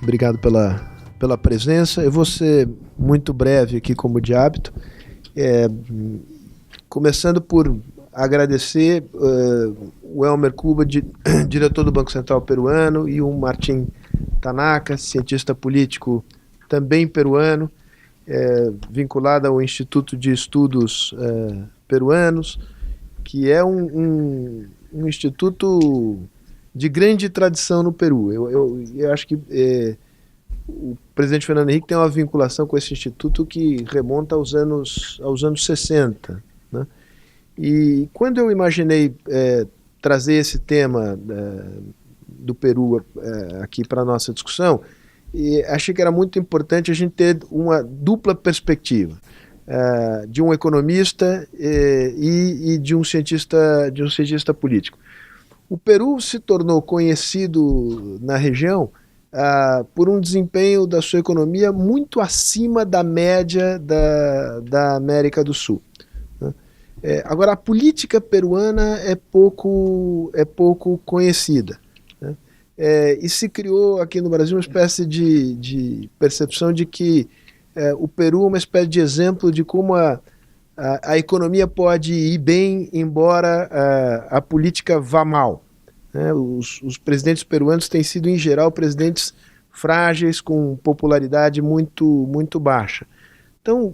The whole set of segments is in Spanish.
obrigado pela presença. Eu vou ser muito breve aqui, como de hábito, começando por agradecer o Elmer Kuba, diretor do Banco Central peruano, e o Martín Tanaka, cientista político também peruano, vinculado ao Instituto de Estudos Peruanos, que é um instituto de grande tradição no Peru. Eu acho que o presidente Fernando Henrique tem uma vinculação com esse instituto que remonta aos anos 60, né? E quando eu imaginei trazer esse tema do Peru aqui para a nossa discussão, achei que era muito importante a gente ter uma dupla perspectiva, de um economista e de um cientista político. O Peru se tornou conhecido na região por um desempenho da sua economia muito acima da média da América do Sul, né? Agora, a política peruana é pouco conhecida, né? E se criou aqui no Brasil uma espécie de percepção de que o Peru é uma espécie de exemplo de como a economia pode ir bem, embora a política vá mal, né? Os presidentes peruanos têm sido, em geral, presidentes frágeis, com popularidade muito baixa. Então,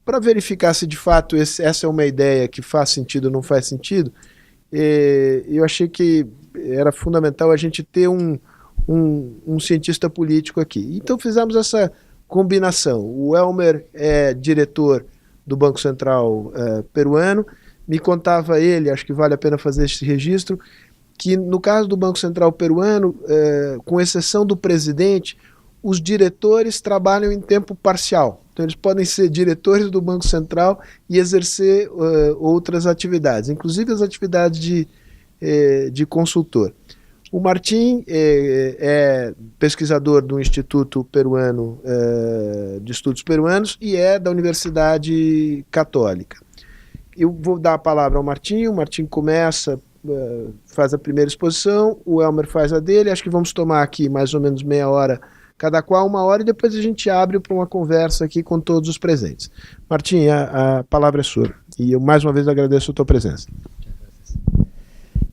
para verificar se de fato essa é uma ideia que faz sentido ou não faz sentido, eu achei que era fundamental a gente ter um cientista político aqui. Então fizemos essa combinação. O Elmer é diretor do Banco Central peruano. Me contava ele, acho que vale a pena fazer esse registro, que no caso do Banco Central peruano, com exceção do presidente, os diretores trabalham em tempo parcial. Então eles podem ser diretores do Banco Central e exercer outras atividades, inclusive as atividades de consultor. O Martín é pesquisador do Instituto Peruano de Estudos Peruanos e é da Universidade Católica. Eu vou dar a palavra ao Martín. O Martín começa, faz a primeira exposição, o Elmer faz a dele. Acho que vamos tomar aqui mais ou menos meia hora cada qual, 1 hora, e depois a gente abre para uma conversa aqui com todos os presentes. Martín, a palavra é sua. E eu mais uma vez agradeço a tua presença.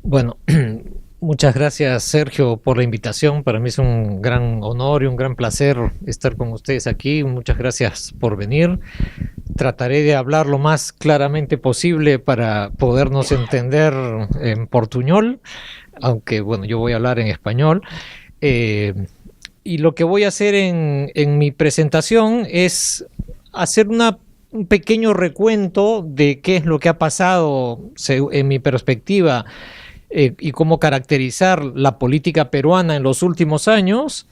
Bueno, muchas gracias, Sergio, por la invitación. Para mí es un gran honor y un gran placer estar con ustedes aquí. Muchas gracias por venir. Trataré de hablar lo más claramente posible para podernos entender en portuñol, aunque bueno, yo voy a hablar en español. Y lo que voy a hacer en mi presentación es hacer un pequeño recuento de qué es lo que ha pasado en mi perspectiva y cómo caracterizar la política peruana en los últimos años,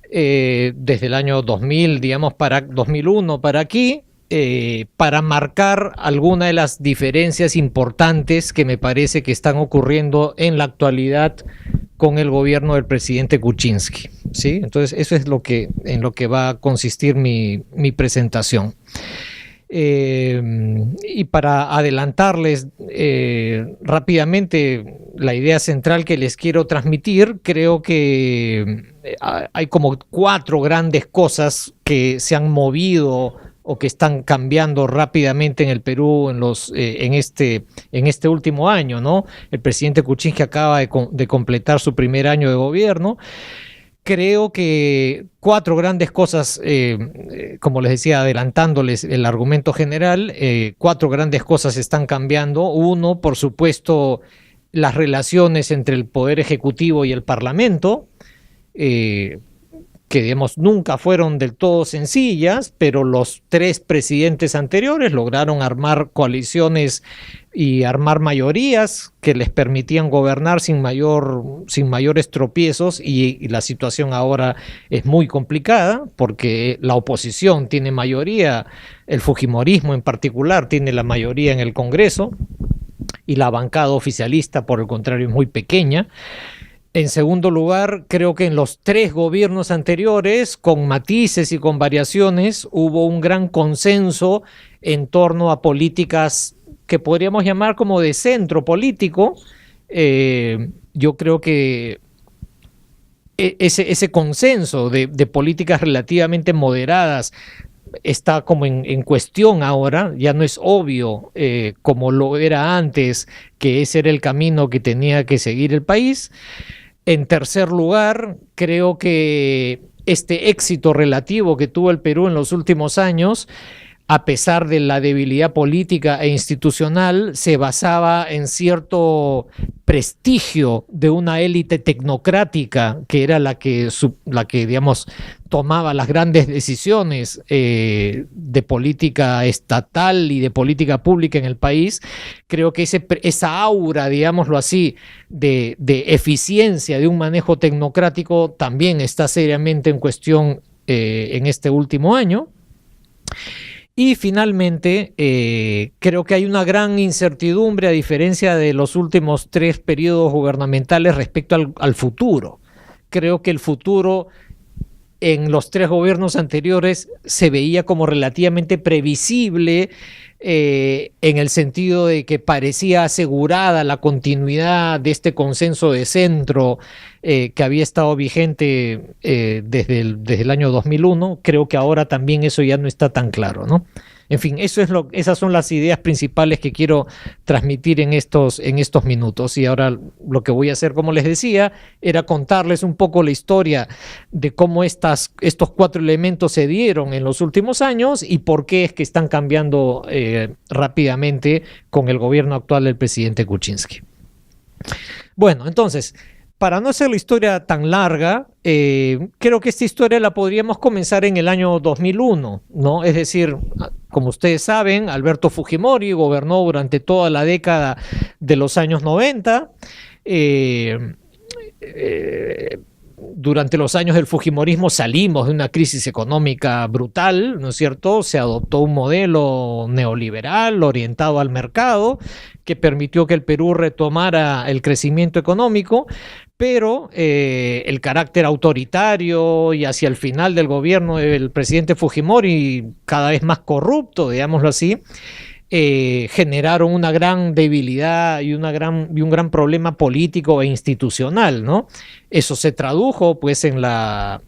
desde el año 2000, digamos, para 2001 para aquí, para marcar alguna de las diferencias importantes que me parece que están ocurriendo en la actualidad con el gobierno del presidente Kuczynski, ¿sí? Entonces eso es en lo que va a consistir mi presentación. Y para adelantarles rápidamente la idea central que les quiero transmitir, creo que hay como 4 grandes cosas que se han movido o que están cambiando rápidamente en el Perú en este último año, ¿no? El presidente Kuczynski acaba de completar su primer año de gobierno. Creo que 4 grandes cosas, como les decía, adelantándoles el argumento general, 4 grandes cosas están cambiando. Uno, por supuesto, las relaciones entre el Poder Ejecutivo y el Parlamento, que digamos nunca fueron del todo sencillas, pero los 3 presidentes anteriores lograron armar coaliciones y armar mayorías que les permitían gobernar sin mayores tropiezos, y la situación ahora es muy complicada porque la oposición tiene mayoría, el fujimorismo en particular tiene la mayoría en el Congreso y la bancada oficialista, por el contrario, es muy pequeña. En segundo lugar, creo que en los 3 gobiernos anteriores, con matices y con variaciones, hubo un gran consenso en torno a políticas que podríamos llamar como de centro político. Yo creo que ese consenso de políticas relativamente moderadas está como en cuestión ahora. Ya no es obvio, como lo era antes, que ese era el camino que tenía que seguir el país. En tercer lugar, creo que este éxito relativo que tuvo el Perú en los últimos años, a pesar de la debilidad política e institucional, se basaba en cierto prestigio de una élite tecnocrática que era la que digamos, tomaba las grandes decisiones de política estatal y de política pública en el país. Creo que esa aura, digámoslo así, de eficiencia de un manejo tecnocrático también está seriamente en cuestión en este último año. Y finalmente, creo que hay una gran incertidumbre, a diferencia de los últimos 3 periodos gubernamentales, respecto al futuro. Creo que el futuro en los 3 gobiernos anteriores se veía como relativamente previsible, en el sentido de que parecía asegurada la continuidad de este consenso de centro que había estado vigente desde el año 2001. Creo que ahora también eso ya no está tan claro, ¿no? En fin, esas son las ideas principales que quiero transmitir en estos minutos. Y ahora lo que voy a hacer, como les decía, era contarles un poco la historia de cómo estos 4 elementos se dieron en los últimos años y por qué es que están cambiando rápidamente con el gobierno actual del presidente Kuczynski. Bueno, entonces, para no hacer la historia tan larga, creo que esta historia la podríamos comenzar en el año 2001, ¿no? Es decir, como ustedes saben, Alberto Fujimori gobernó durante toda la década de los años 90. Durante los años del fujimorismo salimos de una crisis económica brutal, ¿no es cierto? Se adoptó un modelo neoliberal orientado al mercado que permitió que el Perú retomara el crecimiento económico, pero el carácter autoritario y hacia el final del gobierno del presidente Fujimori, cada vez más corrupto, digámoslo así, generaron una gran debilidad y un gran problema político e institucional, ¿no? Eso se tradujo pues en las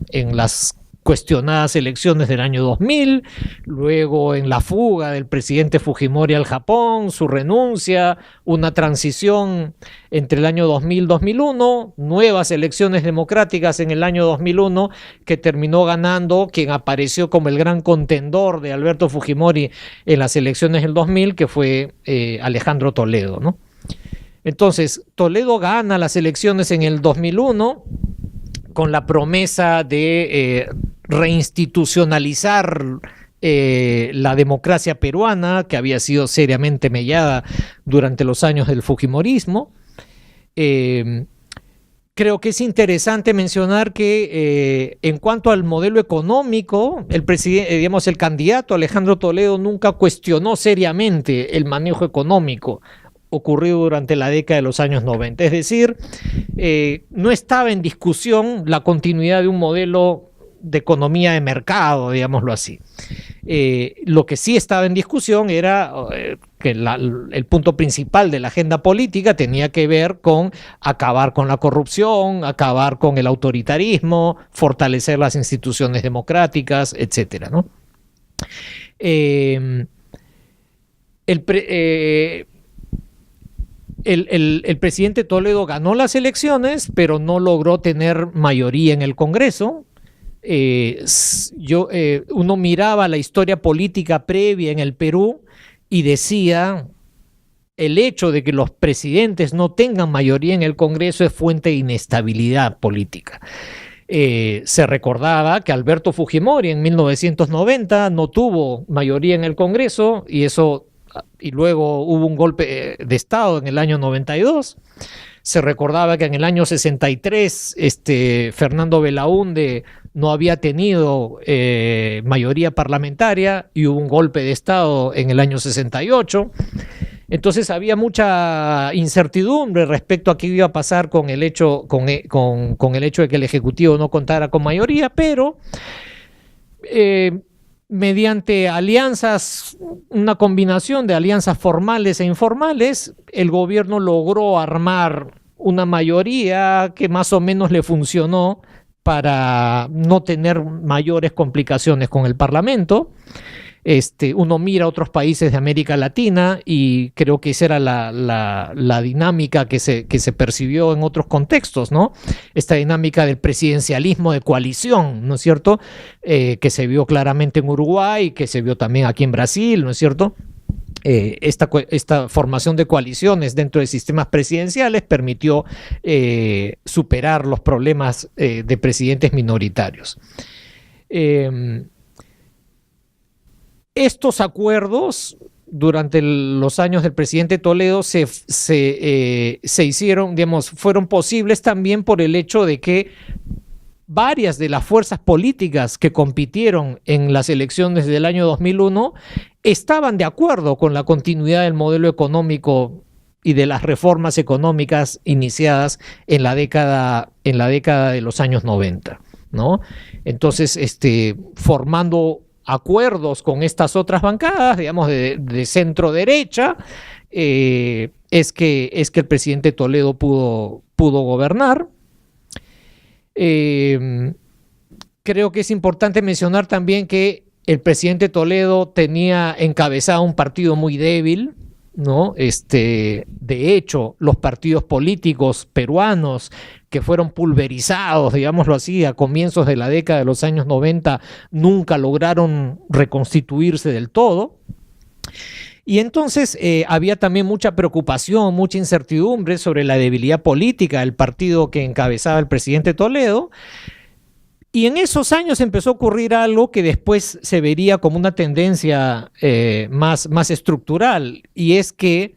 cuestionadas elecciones del año 2000, luego en la fuga del presidente Fujimori al Japón, su renuncia, una transición entre el año 2000 y 2001, nuevas elecciones democráticas en el año 2001 que terminó ganando quien apareció como el gran contendor de Alberto Fujimori en las elecciones del 2000, que fue Alejandro Toledo, ¿no? Entonces, Toledo gana las elecciones en el 2001 con la promesa de reinstitucionalizar la democracia peruana, que había sido seriamente mellada durante los años del fujimorismo. Creo que es interesante mencionar que en cuanto al modelo económico, el candidato Alejandro Toledo nunca cuestionó seriamente el manejo económico ocurrido durante la década de los años 90. Es decir, no estaba en discusión la continuidad de un modelo de economía de mercado, digámoslo así. Lo que sí estaba en discusión era que el punto principal de la agenda política tenía que ver con acabar con la corrupción, acabar con el autoritarismo, fortalecer las instituciones democráticas, etcétera, ¿no? El presidente Toledo ganó las elecciones, pero no logró tener mayoría en el Congreso. Uno miraba la historia política previa en el Perú y decía, el hecho de que los presidentes no tengan mayoría en el Congreso es fuente de inestabilidad política. Se recordaba que Alberto Fujimori en 1990 no tuvo mayoría en el Congreso y luego hubo un golpe de Estado en el año 92. Se recordaba que en el año 63 Fernando Belaúnde no había tenido mayoría parlamentaria y hubo un golpe de Estado en el año 68. Entonces había mucha incertidumbre respecto a qué iba a pasar con el hecho de que el Ejecutivo no contara con mayoría, pero mediante alianzas, una combinación de alianzas formales e informales, el gobierno logró armar una mayoría que más o menos le funcionó para no tener mayores complicaciones con el Parlamento. Uno mira a otros países de América Latina y creo que esa era la dinámica que se percibió en otros contextos, ¿no? Esta dinámica del presidencialismo de coalición, ¿no es cierto? Que se vio claramente en Uruguay, que se vio también aquí en Brasil, ¿no es cierto? Esta formación de coaliciones dentro de sistemas presidenciales permitió superar los problemas de presidentes minoritarios. Estos acuerdos durante los años del presidente Toledo se hicieron, digamos, fueron posibles también por el hecho de que varias de las fuerzas políticas que compitieron en las elecciones del año 2001 estaban de acuerdo con la continuidad del modelo económico y de las reformas económicas iniciadas en la década de los años 90, ¿no? Entonces, formando acuerdos con estas otras bancadas, digamos, de centro derecha, es que el presidente Toledo pudo gobernar. Creo que es importante mencionar también que el presidente Toledo tenía encabezado un partido muy débil, ¿no? De hecho, los partidos políticos peruanos que fueron pulverizados, digámoslo así, a comienzos de la década de los años 90, nunca lograron reconstituirse del todo. Y entonces había también mucha preocupación, mucha incertidumbre sobre la debilidad política del partido que encabezaba el presidente Toledo. Y en esos años empezó a ocurrir algo que después se vería como una tendencia más estructural, y es que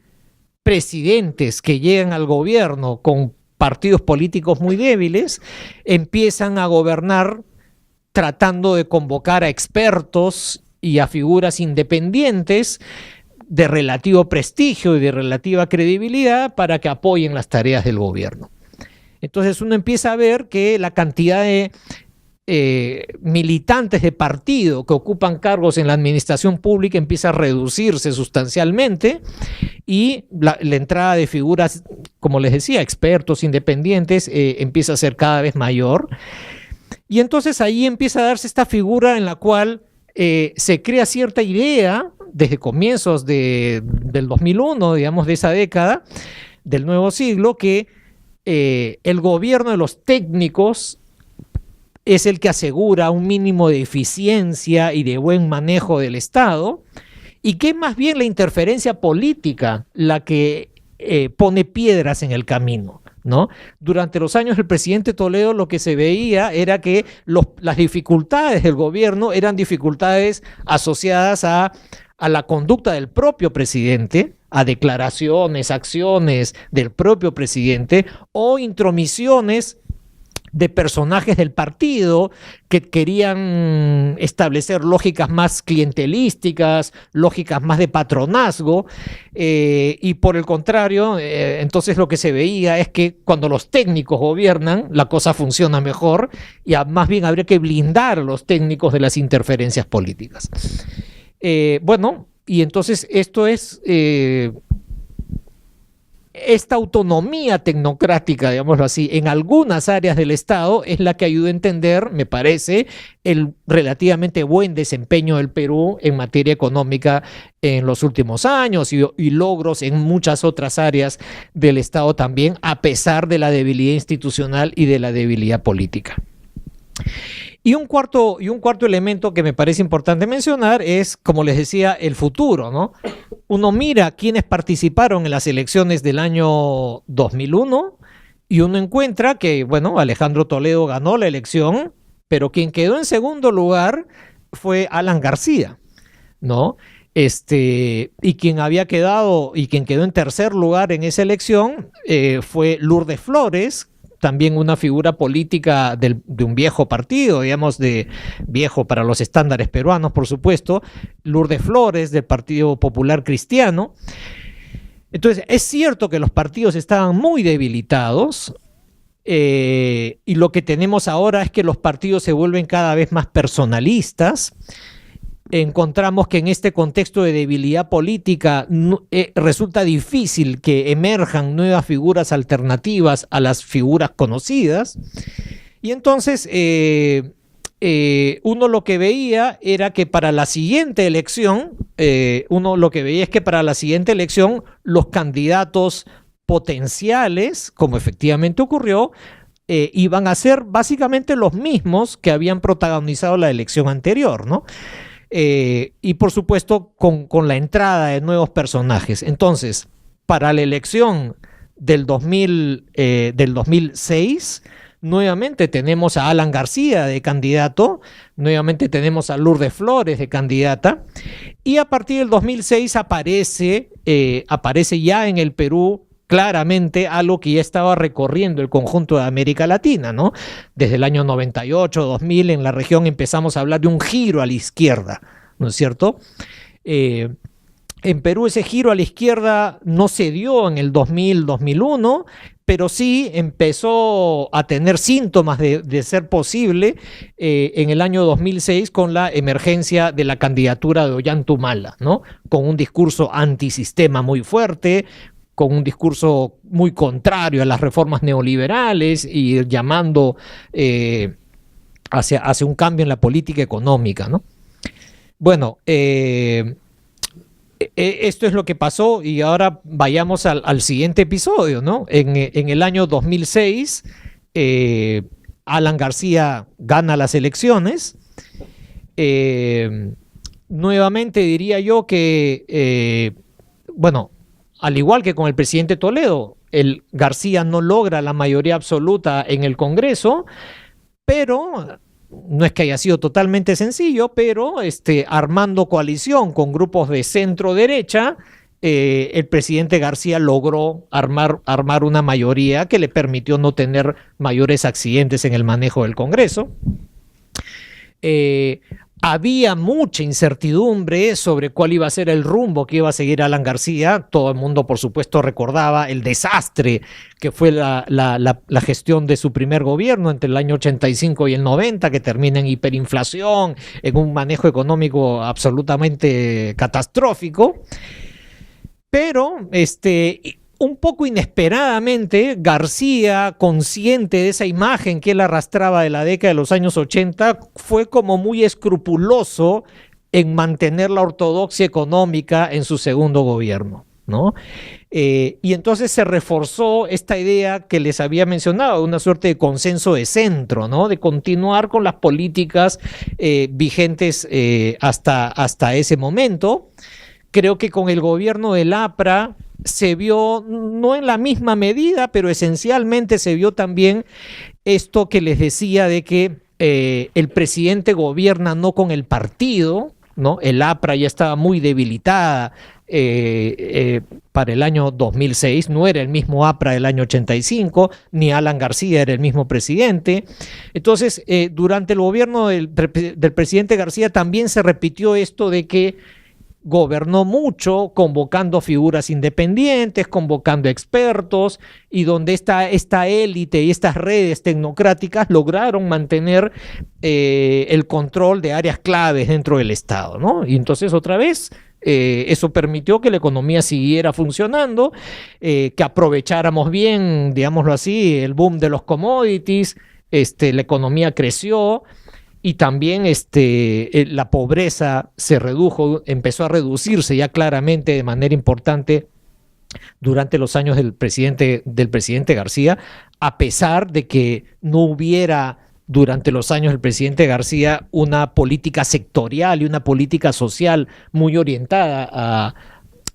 presidentes que llegan al gobierno con partidos políticos muy débiles empiezan a gobernar tratando de convocar a expertos y a figuras independientes de relativo prestigio y de relativa credibilidad para que apoyen las tareas del gobierno. Entonces uno empieza a ver que la cantidad de militantes de partido que ocupan cargos en la administración pública empieza a reducirse sustancialmente, y la entrada de figuras, como les decía, expertos independientes, empieza a ser cada vez mayor. Y entonces ahí empieza a darse esta figura en la cual se crea cierta idea desde comienzos del 2001, digamos, de esa década del nuevo siglo, que el gobierno de los técnicos es el que asegura un mínimo de eficiencia y de buen manejo del Estado, y que es más bien la interferencia política la que pone piedras en el camino, ¿no? Durante los años del presidente Toledo lo que se veía era que las dificultades del gobierno eran dificultades asociadas a la conducta del propio presidente, a declaraciones, acciones del propio presidente, o intromisiones de personajes del partido que querían establecer lógicas más clientelísticas, lógicas más de patronazgo, y por el contrario, entonces lo que se veía es que cuando los técnicos gobiernan, la cosa funciona mejor, y más bien habría que blindar a los técnicos de las interferencias políticas. Bueno, y entonces esto es... esta autonomía tecnocrática, digámoslo así, en algunas áreas del Estado es la que ayuda a entender, me parece, el relativamente buen desempeño del Perú en materia económica en los últimos años, y logros en muchas otras áreas del Estado también, a pesar de la debilidad institucional y de la debilidad política. Y un cuarto elemento que me parece importante mencionar es, como les decía, el futuro, ¿no? Uno mira quiénes participaron en las elecciones del año 2001 y uno encuentra que, bueno, Alejandro Toledo ganó la elección, pero quien quedó en segundo lugar fue Alan García, ¿no? Y quien quedó en tercer lugar en esa elección fue Lourdes Flores, también una figura política de un viejo partido, digamos, de viejo para los estándares peruanos, por supuesto, Lourdes Flores, del Partido Popular Cristiano. Entonces, es cierto que los partidos estaban muy debilitados, y lo que tenemos ahora es que los partidos se vuelven cada vez más personalistas, encontramos que en este contexto de debilidad política resulta difícil que emerjan nuevas figuras alternativas a las figuras conocidas. Y entonces uno lo que veía era que para la siguiente elección, los candidatos potenciales, como efectivamente ocurrió, iban a ser básicamente los mismos que habían protagonizado la elección anterior, ¿no? Y por supuesto con la entrada de nuevos personajes. Entonces, para la elección del 2006, nuevamente tenemos a Alan García de candidato, nuevamente tenemos a Lourdes Flores de candidata, y a partir del 2006 aparece ya en el Perú claramente algo que ya estaba recorriendo el conjunto de América Latina, ¿no? Desde el año 98, 2000, en la región empezamos a hablar de un giro a la izquierda, ¿no es cierto? En Perú ese giro a la izquierda no se dio en el 2000, 2001, pero sí empezó a tener síntomas de ser posible en el año 2006 con la emergencia de la candidatura de Ollanta, ¿no? Con un discurso antisistema muy fuerte, con un discurso muy contrario a las reformas neoliberales y llamando hacia un cambio en la política económica, ¿no? Bueno, esto es lo que pasó y ahora vayamos al siguiente episodio, ¿no? En el año 2006, Alan García gana las elecciones. Nuevamente diría yo que, al igual que con el presidente Toledo, el García no logra la mayoría absoluta en el Congreso, pero no es que haya sido totalmente sencillo, pero armando coalición con grupos de centro-derecha, el presidente García logró armar una mayoría que le permitió no tener mayores accidentes en el manejo del Congreso. Había mucha incertidumbre sobre cuál iba a ser el rumbo que iba a seguir Alan García. Todo el mundo, por supuesto, recordaba el desastre que fue la gestión de su primer gobierno entre el año 85 y el 90, que termina en hiperinflación, en un manejo económico absolutamente catastrófico. Pero un poco inesperadamente, García, consciente de esa imagen que él arrastraba de la década de los años 80, fue como muy escrupuloso en mantener la ortodoxia económica en su segundo gobierno, ¿no? Y entonces se reforzó esta idea que les había mencionado, una suerte de consenso de centro, ¿no? De continuar con las políticas vigentes hasta ese momento. Creo que con el gobierno del APRA se vio, no en la misma medida, pero esencialmente se vio también esto que les decía de que el presidente gobierna no con el partido, ¿no? El APRA ya estaba muy debilitada para el año 2006, no era el mismo APRA del año 85, ni Alan García era el mismo presidente. Entonces, durante el gobierno del presidente García también se repitió esto de que gobernó mucho, convocando figuras independientes, convocando expertos, y donde esta élite y estas redes tecnocráticas lograron mantener el control de áreas claves dentro del Estado, ¿no? Y entonces otra vez eso permitió que la economía siguiera funcionando, que aprovecháramos bien, digámoslo así, el boom de los commodities, la economía creció. Y también la pobreza se redujo, empezó a reducirse ya claramente de manera importante durante los años del presidente García, a pesar de que no hubiera durante los años del presidente García una política sectorial y una política social muy orientada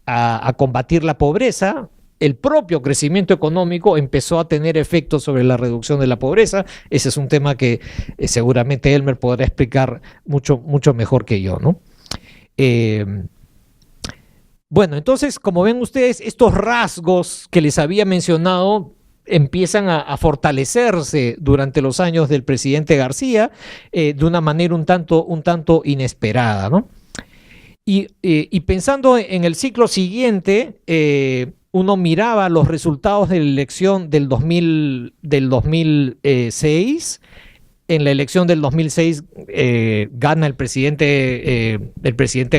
a combatir la pobreza. El propio crecimiento económico empezó a tener efectos sobre la reducción de la pobreza. Ese es un tema que seguramente Elmer podrá explicar mucho, mucho mejor que yo, ¿no? Bueno, entonces, como ven ustedes, estos rasgos que les había mencionado empiezan a fortalecerse durante los años del presidente García de una manera un tanto inesperada, ¿no? Y pensando en el ciclo siguiente, uno miraba los resultados de la elección del 2006 en la elección del 2006 gana el presidente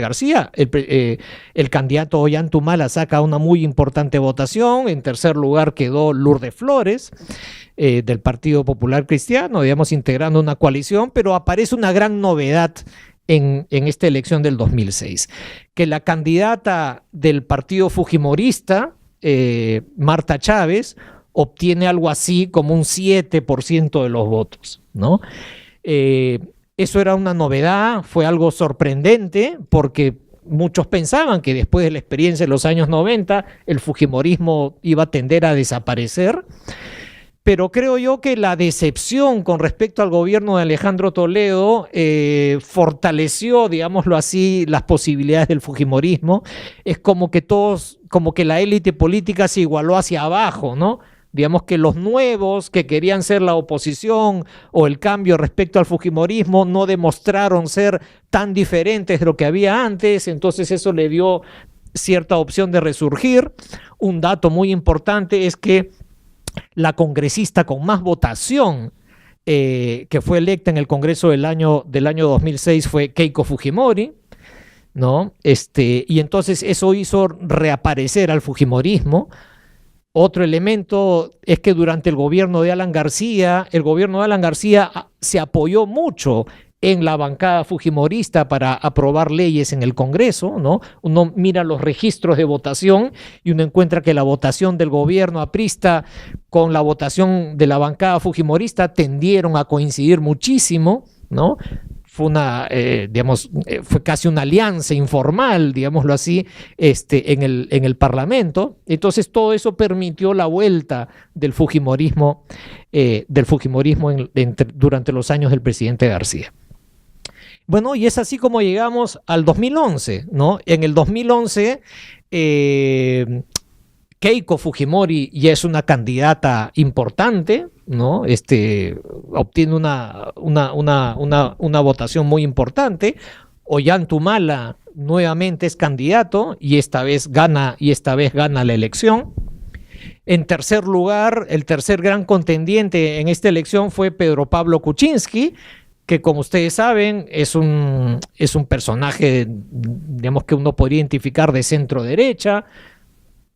García. El candidato Ollanta saca una muy importante votación. En tercer lugar quedó Lourdes Flores, del Partido Popular Cristiano, digamos, integrando una coalición, pero aparece una gran novedad en esta elección del 2006, que la candidata del partido fujimorista, Marta Chávez, obtiene algo así como un 7% de los votos, ¿no? Eso era una novedad, fue algo sorprendente, porque muchos pensaban que después de la experiencia de los años 90, el fujimorismo iba a tender a desaparecer. Pero creo yo que la decepción con respecto al gobierno de Alejandro Toledo fortaleció, digámoslo así, las posibilidades del fujimorismo. Es como que la élite política se igualó hacia abajo, ¿no? Digamos que los nuevos que querían ser la oposición o el cambio respecto al fujimorismo no demostraron ser tan diferentes de lo que había antes, entonces eso le dio cierta opción de resurgir. Un dato muy importante es que la congresista con más votación que fue electa en el Congreso del año 2006 fue Keiko Fujimori, ¿no? Y entonces eso hizo reaparecer al fujimorismo. Otro elemento es que durante el gobierno de Alan García, se apoyó mucho en la bancada fujimorista para aprobar leyes en el Congreso, ¿no? Uno mira los registros de votación y uno encuentra que la votación del gobierno aprista con la votación de la bancada fujimorista tendieron a coincidir muchísimo, ¿no? Fue fue casi una alianza informal, digámoslo así, en el Parlamento. Entonces todo eso permitió la vuelta del fujimorismo durante los años del presidente García. Bueno, y es así como llegamos al 2011, ¿no? En el 2011, Keiko Fujimori ya es una candidata importante, ¿no? Obtiene una votación muy importante. Ollanta Humala nuevamente es candidato y esta vez gana la elección. En tercer lugar, el tercer gran contendiente en esta elección fue Pedro Pablo Kuczynski, que como ustedes saben es un personaje, digamos, que uno podría identificar de centro derecha,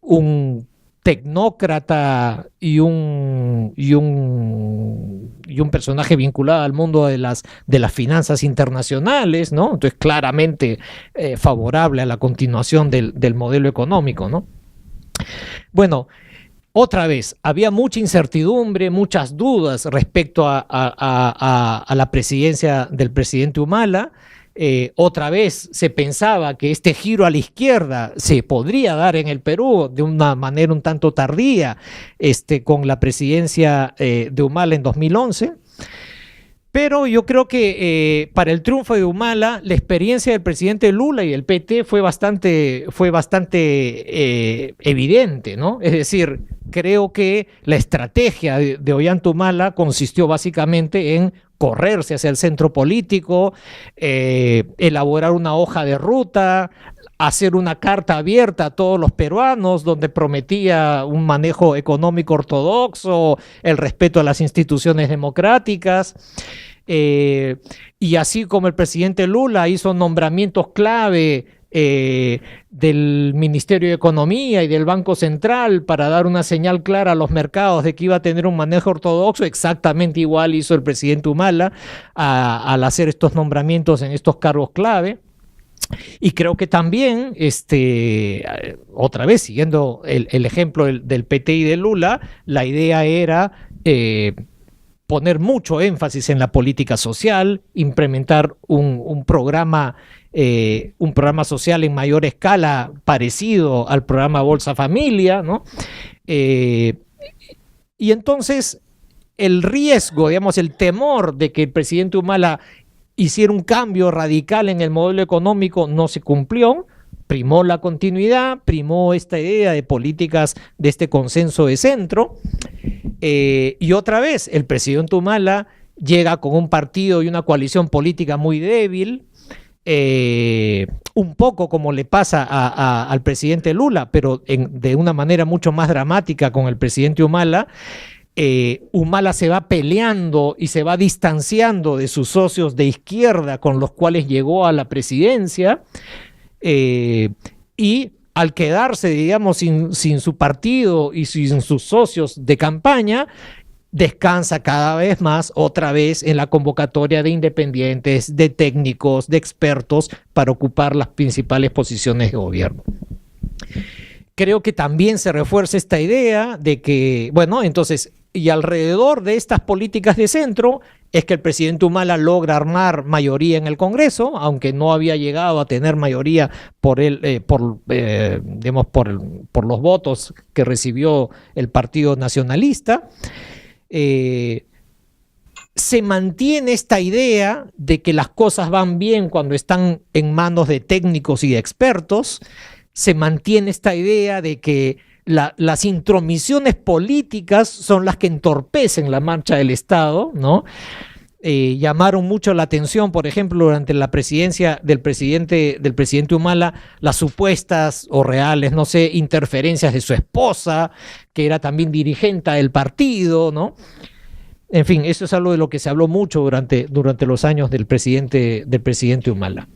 un tecnócrata y un personaje vinculado al mundo de las finanzas internacionales, ¿no? Entonces claramente favorable a la continuación del modelo económico, ¿no? Bueno, otra vez, había mucha incertidumbre, muchas dudas respecto a la presidencia del presidente Humala. Otra vez se pensaba que este giro a la izquierda se podría dar en el Perú de una manera un tanto tardía, con la presidencia de Humala en 2011. Pero yo creo que para el triunfo de Humala, la experiencia del presidente Lula y el PT fue bastante evidente, ¿no? Es decir, creo que la estrategia de Ollanta Humala consistió básicamente en correrse hacia el centro político, elaborar una hoja de ruta, hacer una carta abierta a todos los peruanos donde prometía un manejo económico ortodoxo, el respeto a las instituciones democráticas. Y así como el presidente Lula hizo nombramientos clave del Ministerio de Economía y del Banco Central para dar una señal clara a los mercados de que iba a tener un manejo ortodoxo, exactamente igual hizo el presidente Humala al hacer estos nombramientos en estos cargos clave. Y creo que también, otra vez, siguiendo el ejemplo del PT y de Lula, la idea era poner mucho énfasis en la política social, implementar un programa social en mayor escala parecido al programa Bolsa Familia, ¿no? Y entonces el riesgo, digamos, el temor de que el presidente Humala hiciera un cambio radical en el modelo económico no se cumplió. Primó la continuidad, primó esta idea de políticas de este consenso de centro. Y otra vez, el presidente Humala llega con un partido y una coalición política muy débil, un poco como le pasa al presidente Lula, pero de una manera mucho más dramática con el presidente Humala. Humala se va peleando y se va distanciando de sus socios de izquierda con los cuales llegó a la presidencia, y al quedarse, digamos, sin su partido y sin sus socios de campaña, descansa cada vez más, otra vez, en la convocatoria de independientes, de técnicos, de expertos para ocupar las principales posiciones de gobierno. Creo que también se refuerza esta idea de que, bueno, entonces, y alrededor de estas políticas de centro es que el presidente Humala logra armar mayoría en el Congreso, aunque no había llegado a tener mayoría por los votos que recibió el Partido Nacionalista. Se mantiene esta idea de que las cosas van bien cuando están en manos de técnicos y de expertos. Se mantiene esta idea de que las intromisiones políticas son las que entorpecen la marcha del Estado, ¿no? Llamaron mucho la atención, por ejemplo, durante la presidencia del presidente Humala, las supuestas o reales, no sé, interferencias de su esposa, que era también dirigente del partido, ¿no? En fin, eso es algo de lo que se habló mucho durante los años del presidente Humala.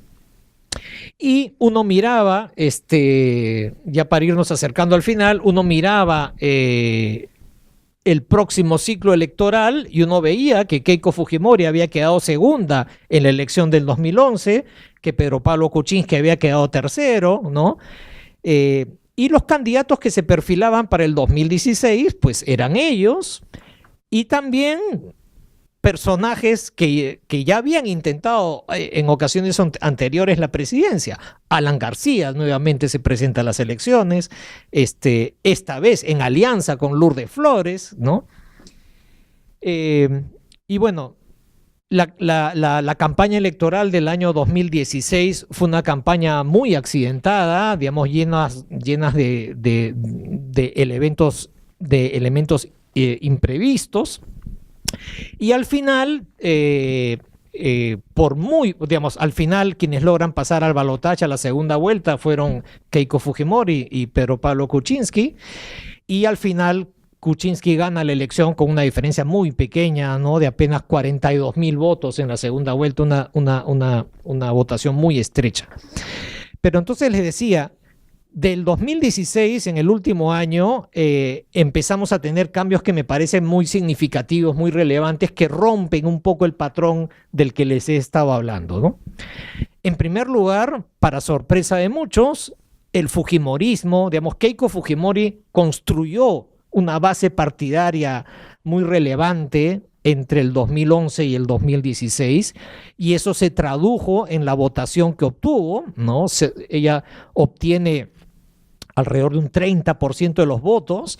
Y uno miraba, ya para irnos acercando al final, uno miraba el próximo ciclo electoral y uno veía que Keiko Fujimori había quedado segunda en la elección del 2011, que Pedro Pablo Kuczynski había quedado tercero, ¿no? Y los candidatos que se perfilaban para el 2016, pues eran ellos, y también personajes que ya habían intentado en ocasiones anteriores la presidencia. Alan García nuevamente se presenta a las elecciones, esta vez en alianza con Lourdes Flores, ¿no? Y bueno, la campaña electoral del año 2016 fue una campaña muy accidentada, digamos, llenas de elementos imprevistos. Y al final, al final quienes logran pasar al balotaje a la segunda vuelta fueron Keiko Fujimori y Pedro Pablo Kuczynski, y al final Kuczynski gana la elección con una diferencia muy pequeña, ¿no? De apenas 42,000 votos en la segunda vuelta, una votación muy estrecha. Pero entonces les decía, del 2016, en el último año, empezamos a tener cambios que me parecen muy significativos, muy relevantes, que rompen un poco el patrón del que les he estado hablando, ¿no? En primer lugar, para sorpresa de muchos, el fujimorismo, digamos, Keiko Fujimori construyó una base partidaria muy relevante entre el 2011 y el 2016, y eso se tradujo en la votación que obtuvo, ¿no? Ella obtiene alrededor de un 30% de los votos,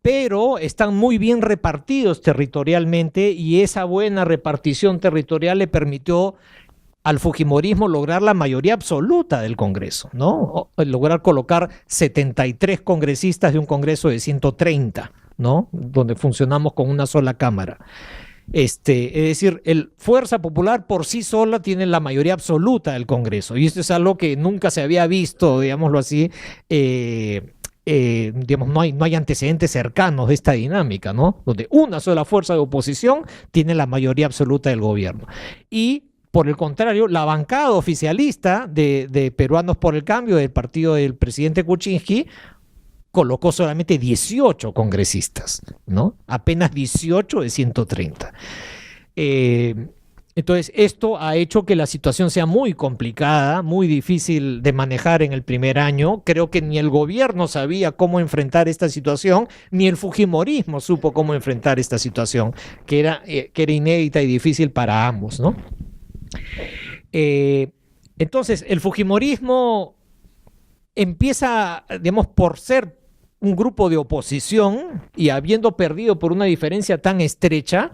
pero están muy bien repartidos territorialmente, y esa buena repartición territorial le permitió al fujimorismo lograr la mayoría absoluta del Congreso, ¿no? Lograr colocar 73 congresistas de un Congreso de 130, ¿no? Donde funcionamos con una sola cámara. Es decir, el Fuerza Popular por sí sola tiene la mayoría absoluta del Congreso, y esto es algo que nunca se había visto, digámoslo así. Digamos, no hay antecedentes cercanos de esta dinámica, ¿no? Donde una sola fuerza de oposición tiene la mayoría absoluta del gobierno. Y por el contrario, la bancada oficialista de Peruanos por el Cambio, del partido del presidente Kuczynski, colocó solamente 18 congresistas, ¿no? Apenas 18 de 130. Entonces, esto ha hecho que la situación sea muy complicada, muy difícil de manejar en el primer año. Creo que ni el gobierno sabía cómo enfrentar esta situación, ni el fujimorismo supo cómo enfrentar esta situación, que era inédita y difícil para ambos, ¿no? Entonces, el fujimorismo empieza, digamos, por ser un grupo de oposición y habiendo perdido por una diferencia tan estrecha,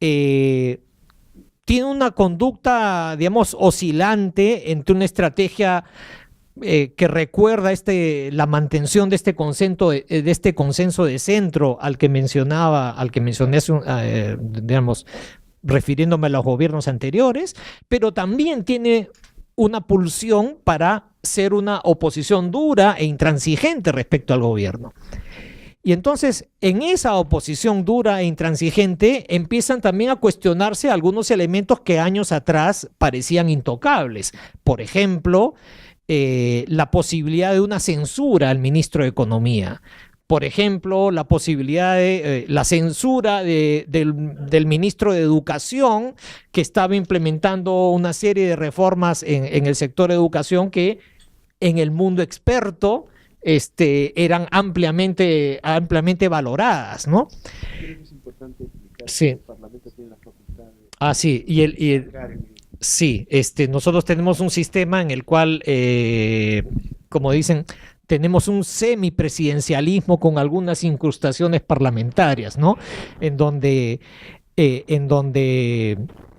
tiene una conducta, digamos, oscilante entre una estrategia que recuerda la mantención de este consenso de centro al que mencioné, digamos, refiriéndome a los gobiernos anteriores, pero también tiene una pulsión para ser una oposición dura e intransigente respecto al gobierno. Y entonces, en esa oposición dura e intransigente, empiezan también a cuestionarse algunos elementos que años atrás parecían intocables. Por ejemplo, la posibilidad de una censura al ministro de Economía. Por ejemplo, la posibilidad de la censura del ministro de Educación, que estaba implementando una serie de reformas en el sector de educación que en el mundo experto eran ampliamente valoradas, ¿no? Creo que es importante explicar Sí. que el Parlamento tiene la facultad de... Sí, sí, nosotros tenemos un sistema en el cual, como dicen, tenemos un semipresidencialismo con algunas incrustaciones parlamentarias, ¿no? En donde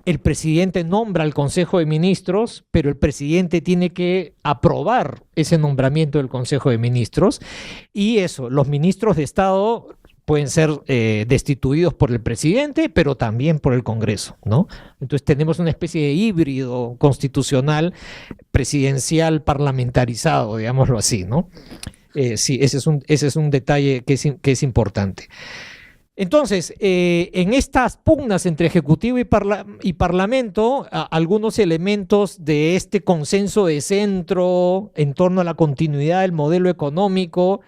el presidente nombra al Consejo de Ministros, pero el presidente tiene que aprobar ese nombramiento del Consejo de Ministros, y eso, los ministros de Estado pueden ser destituidos por el presidente, pero también por el Congreso, ¿no? Entonces tenemos una especie de híbrido constitucional presidencial parlamentarizado, digámoslo así, ¿no? Sí, ese es un detalle que es importante. Entonces, en estas pugnas entre Ejecutivo y Parlamento, algunos elementos de este consenso de centro en torno a la continuidad del modelo económico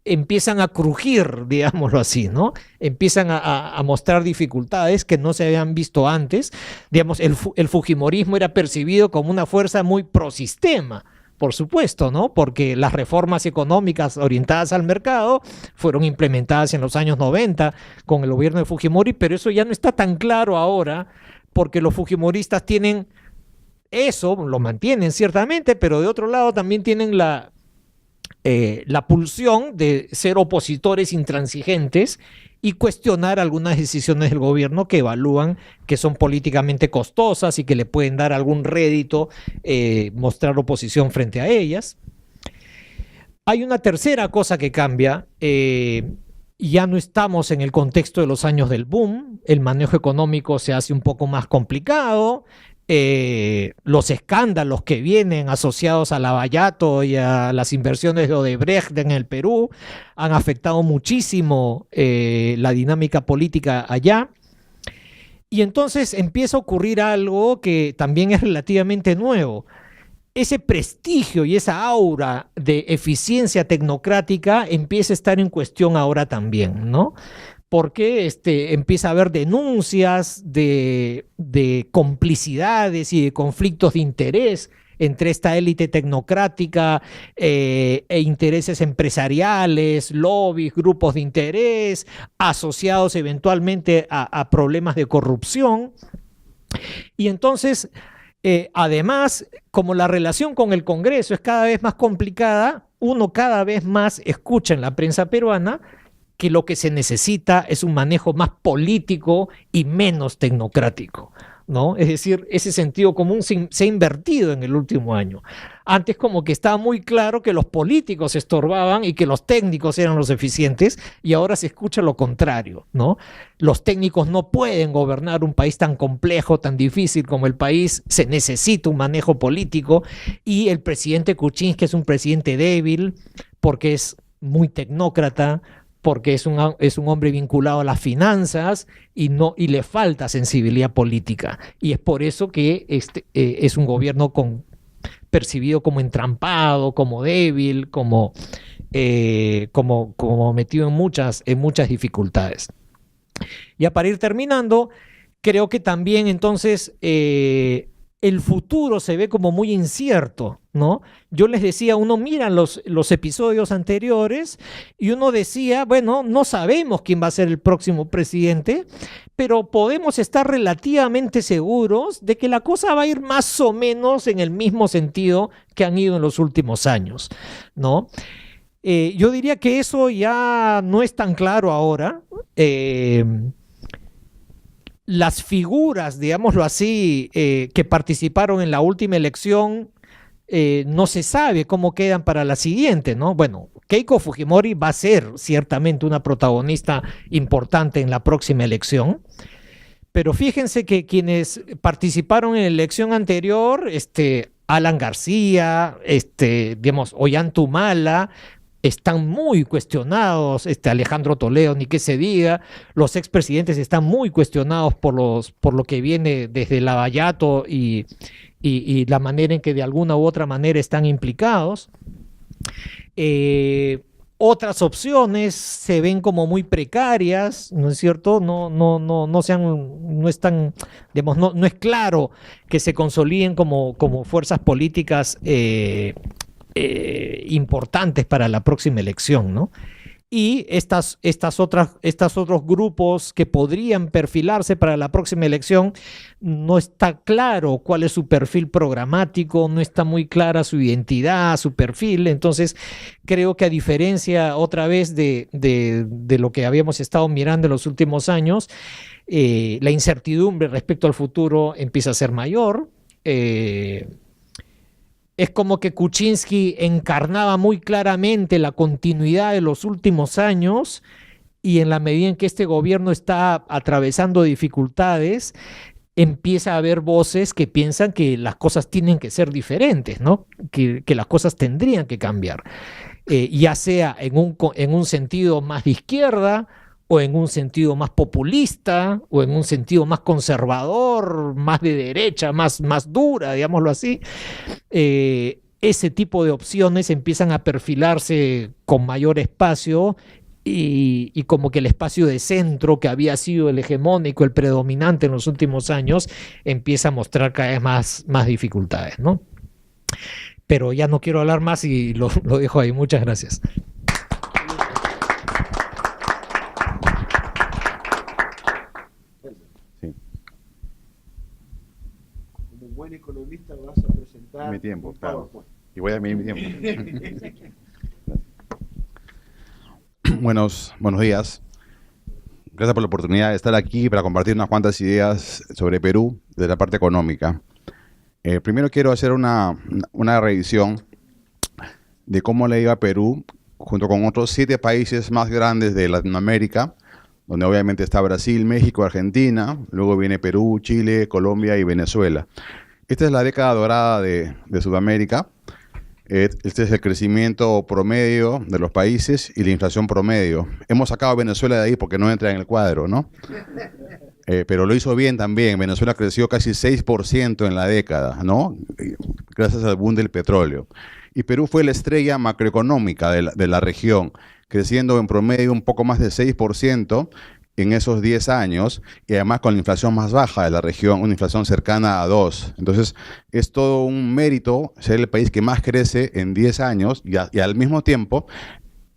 empiezan a crujir, digámoslo así, ¿no? Empiezan a mostrar dificultades que no se habían visto antes. Digamos, el fujimorismo era percibido como una fuerza muy prosistema, por supuesto, ¿no? Porque las reformas económicas orientadas al mercado fueron implementadas en los años 90 con el gobierno de Fujimori, pero eso ya no está tan claro ahora, porque los fujimoristas tienen eso, lo mantienen ciertamente, pero de otro lado también tienen la pulsión de ser opositores intransigentes y cuestionar algunas decisiones del gobierno que evalúan que son políticamente costosas y que le pueden dar algún rédito mostrar oposición frente a ellas. Hay una tercera cosa que cambia. Ya no estamos en el contexto de los años del boom, el manejo económico se hace un poco más complicado. Los escándalos que vienen asociados a Lavallato y a las inversiones de Odebrecht en el Perú han afectado muchísimo la dinámica política allá. Y entonces empieza a ocurrir algo que también es relativamente nuevo. Ese prestigio y esa aura de eficiencia tecnocrática empieza a estar en cuestión ahora también, ¿no? Porque empieza a haber denuncias de complicidades y de conflictos de interés entre esta élite tecnocrática e intereses empresariales, lobbies, grupos de interés, asociados eventualmente a problemas de corrupción. Y entonces, además, como la relación con el Congreso es cada vez más complicada, uno cada vez más escucha en la prensa peruana que lo que se necesita es un manejo más político y menos tecnocrático, ¿no? Es decir, ese sentido común se ha invertido en el último año. Antes como que estaba muy claro que los políticos estorbaban y que los técnicos eran los eficientes, y ahora se escucha lo contrario, ¿no? Los técnicos no pueden gobernar un país tan complejo, tan difícil como el país, se necesita un manejo político, y el presidente Kuczynski es un presidente débil porque es muy tecnócrata, porque es un hombre vinculado a las finanzas y le falta sensibilidad política. Y es por eso que es un gobierno percibido como entrampado, como débil, como metido en muchas dificultades. Ya para ir terminando, creo que también entonces el futuro se ve como muy incierto, ¿no? Yo les decía, uno mira los episodios anteriores y uno decía, bueno, no sabemos quién va a ser el próximo presidente, pero podemos estar relativamente seguros de que la cosa va a ir más o menos en el mismo sentido que han ido en los últimos años, ¿no? Yo diría que eso ya no es tan claro ahora. Las figuras, digámoslo así, que participaron en la última elección, no se sabe cómo quedan para la siguiente, ¿no? Bueno, Keiko Fujimori va a ser ciertamente una protagonista importante en la próxima elección, pero fíjense que quienes participaron en la elección anterior, Alan García, digamos, Ollanta Humala, están muy cuestionados, Alejandro Toledo, ni qué se diga, los expresidentes están muy cuestionados por lo que viene desde Lavallato y la manera en que de alguna u otra manera están implicados. Otras opciones se ven como muy precarias, ¿no es cierto? No están, digamos, no es claro que se consoliden como fuerzas políticas importantes para la próxima elección, ¿no? Y estos otros grupos que podrían perfilarse para la próxima elección, no está claro cuál es su perfil programático, no está muy clara su identidad, su perfil. Entonces, creo que a diferencia otra vez de lo que habíamos estado mirando en los últimos años, la incertidumbre respecto al futuro empieza a ser mayor. Es como que Kuczynski encarnaba muy claramente la continuidad de los últimos años, y en la medida en que este gobierno está atravesando dificultades, empieza a haber voces que piensan que las cosas tienen que ser diferentes, ¿no? Que las cosas tendrían que cambiar, ya sea en un sentido más de izquierda, o en un sentido más populista, o en un sentido más conservador, más de derecha, más dura, digámoslo así. Ese tipo de opciones empiezan a perfilarse con mayor espacio, y como que el espacio de centro, que había sido el hegemónico, el predominante en los últimos años, empieza a mostrar cada vez más dificultades, ¿no? Pero ya no quiero hablar más y lo dejo ahí. Muchas gracias. Buen economista vas a presentar mi tiempo, claro. Y voy a medir mi tiempo. Buenos días. Gracias por la oportunidad de estar aquí para compartir unas cuantas ideas sobre Perú de la parte económica. Primero quiero hacer una revisión de cómo le iba a Perú junto con otros 7 países más grandes de Latinoamérica, donde obviamente está Brasil, México, Argentina, luego viene Perú, Chile, Colombia y Venezuela. Esta es la década dorada de Sudamérica. Este es el crecimiento promedio de los países y la inflación promedio. Hemos sacado a Venezuela de ahí porque no entra en el cuadro, ¿no? Pero lo hizo bien también. Venezuela creció casi 6% en la década, ¿no? Gracias al boom del petróleo. Y Perú fue la estrella macroeconómica de la región, creciendo en promedio un poco más de 6% en esos 10 años, y además con la inflación más baja de la región, una inflación cercana a 2. Entonces, es todo un mérito ser el país que más crece en 10 años y al mismo tiempo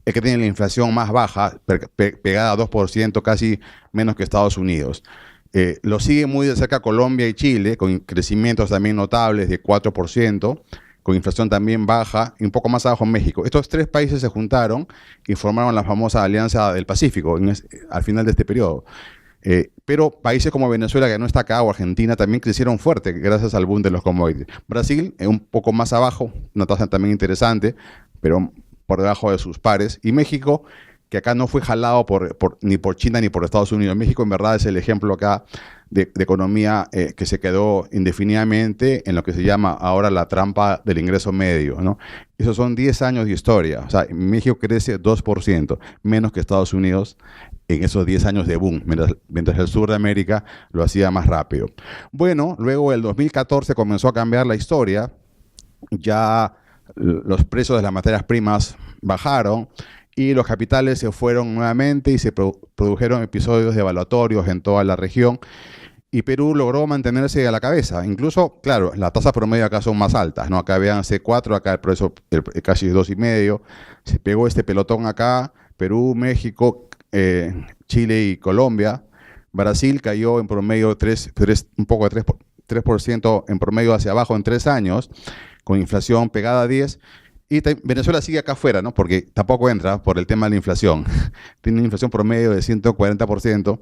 es que tiene la inflación más baja, pegada a 2%, casi menos que Estados Unidos. Lo sigue muy de cerca Colombia y Chile, con crecimientos también notables de 4%, con inflación también baja, y un poco más abajo México. Estos 3 países se juntaron y formaron la famosa Alianza del Pacífico al final de este periodo. Pero países como Venezuela, que no está acá, o Argentina, también crecieron fuerte gracias al boom de los commodities. Brasil, un poco más abajo, una tasa también interesante, pero por debajo de sus pares. Y México, que acá no fue jalado ni por China ni por Estados Unidos. México en verdad es el ejemplo acá de economía que se quedó indefinidamente en lo que se llama ahora la trampa del ingreso medio, ¿no? Esos son 10 años de historia. O sea, México crece 2%, menos que Estados Unidos en esos 10 años de boom, mientras el sur de América lo hacía más rápido. Bueno, luego el 2014 comenzó a cambiar la historia. Ya los precios de las materias primas bajaron, y los capitales se fueron nuevamente y se produjeron episodios devaluatorios en toda la región, y Perú logró mantenerse a la cabeza. Incluso, claro, las tasas promedio acá son más altas, ¿no? Acá vean C4, acá el precio casi 2,5. Se pegó este pelotón acá, Perú, México, Chile y Colombia. Brasil cayó en promedio un poco de 3% en promedio hacia abajo en 3 años, con inflación pegada a 10. Y Venezuela sigue acá afuera, ¿no? Porque tampoco entra por el tema de la inflación. Tiene una inflación promedio de 140%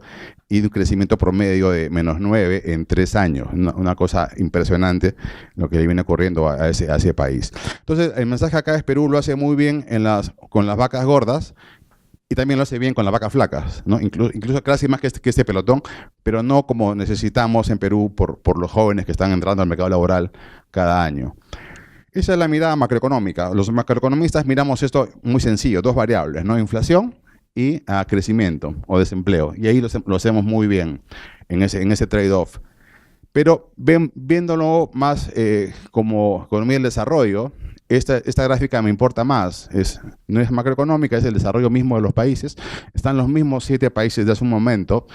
y un crecimiento promedio de menos 9 en 3 años. Una cosa impresionante lo que le viene ocurriendo a ese país. Entonces, el mensaje acá es: Perú lo hace muy bien con las vacas gordas, y también lo hace bien con las vacas flacas, ¿no? Incluso casi más que este pelotón, pero no como necesitamos en Perú por los jóvenes que están entrando al mercado laboral cada año. Esa es la mirada macroeconómica. Los macroeconomistas miramos esto muy sencillo, dos variables, ¿no? Inflación y crecimiento o desempleo. Y ahí lo hacemos muy bien en ese trade-off. Pero viéndolo más como economía del desarrollo, esta gráfica me importa más. No es macroeconómica, es el desarrollo mismo de los países. Están los mismos 7 países de hace un momento.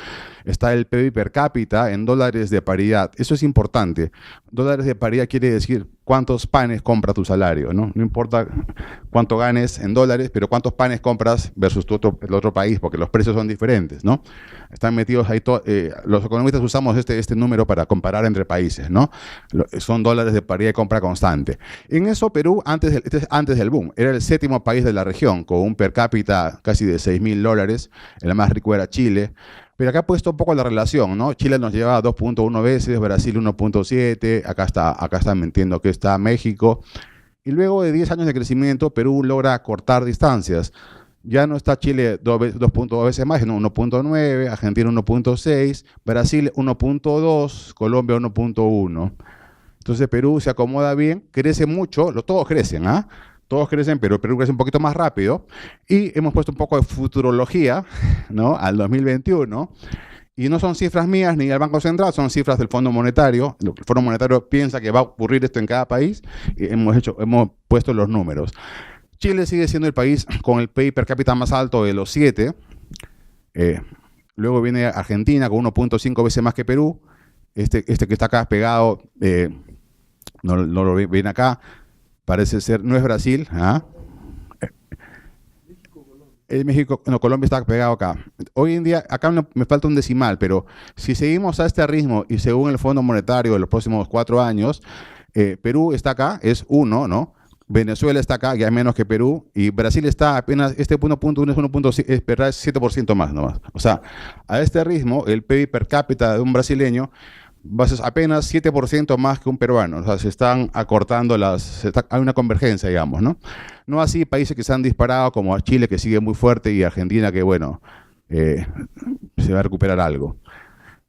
Está el PIB per cápita en dólares de paridad. Eso es importante. Dólares de paridad quiere decir cuántos panes compra tu salario, ¿no? No importa cuánto ganes en dólares, pero cuántos panes compras versus el otro país, porque los precios son diferentes, ¿no? Están metidos ahí, los economistas usamos este número para comparar entre países, ¿no? Son dólares de paridad de compra constante. En eso Perú, antes del boom, era el 7º país de la región, con un per cápita casi de $6.000, el más rico era Chile. Pero acá he puesto un poco la relación, ¿no? Chile nos lleva 2.1 veces, Brasil 1.7, acá está mintiendo que está México. Y luego de 10 años de crecimiento, Perú logra cortar distancias. Ya no está Chile 2.2 veces más, sino 1.9, Argentina 1.6, Brasil 1.2, Colombia 1.1. Entonces Perú se acomoda bien, crece mucho, todos crecen, ¿ah? Todos crecen, pero Perú crece un poquito más rápido. Y hemos puesto un poco de futurología, ¿no? Al 2021. Y no son cifras mías ni del Banco Central, son cifras del Fondo Monetario. El Fondo Monetario piensa que va a ocurrir esto en cada país y hemos puesto los números. Chile sigue siendo el país con el PIB per cápita más alto de los 7. Luego viene Argentina con 1.5 veces más que Perú. Este que está acá pegado, no lo ven acá. Parece ser, no es Brasil, ¿ah? México, no, Colombia está pegado acá. Hoy en día, acá me falta un decimal, pero si seguimos a este ritmo y según el Fondo Monetario de los próximos 4 años, Perú está acá, es 1, ¿no? Venezuela está acá, ya es menos que Perú, y Brasil está apenas, 1.1 es 1.7, es 7% más nomás. O sea, a este ritmo, el PIB per cápita de un brasileño va a ser apenas 7% más que un peruano. O sea, se están acortando hay una convergencia, digamos, ¿no? No así países que se han disparado, como Chile, que sigue muy fuerte, y Argentina, que bueno, se va a recuperar algo.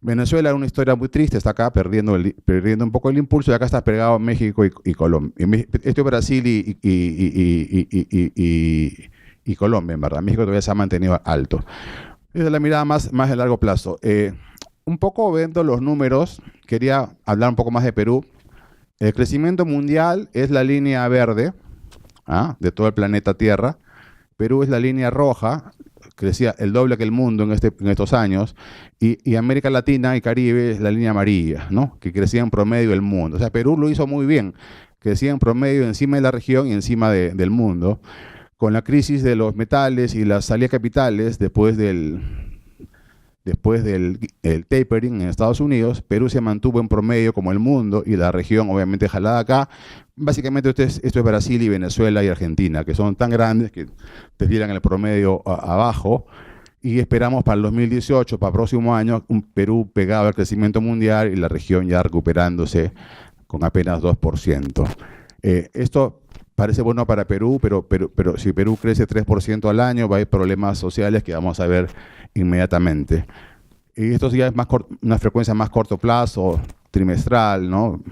Venezuela es una historia muy triste, está acá perdiendo un poco el impulso, y acá está pegado México y Colombia. Esto es Brasil y Colombia, en verdad. México todavía se ha mantenido alto. Esa es la mirada más de largo plazo. Un poco viendo los números, quería hablar un poco más de Perú. El crecimiento mundial es la línea verde, de todo el planeta Tierra. Perú es la línea roja, crecía el doble que el mundo en estos años. Y América Latina y Caribe es la línea amarilla, ¿no? Que crecía en promedio el mundo. O sea, Perú lo hizo muy bien, crecía en promedio encima de la región y encima del mundo. Con la crisis de los metales y las salidas de capitales, después del tapering en Estados Unidos, Perú se mantuvo en promedio como el mundo y la región obviamente jalada acá. Básicamente esto es Brasil y Venezuela y Argentina, que son tan grandes que te tiran el promedio abajo. Y esperamos para el 2018, para el próximo año, un Perú pegado al crecimiento mundial y la región ya recuperándose con apenas 2%. Esto parece bueno para Perú, pero si Perú crece 3% al año, va a haber problemas sociales que vamos a ver inmediatamente. Y esto ya es una frecuencia más corto plazo, trimestral, ¿no?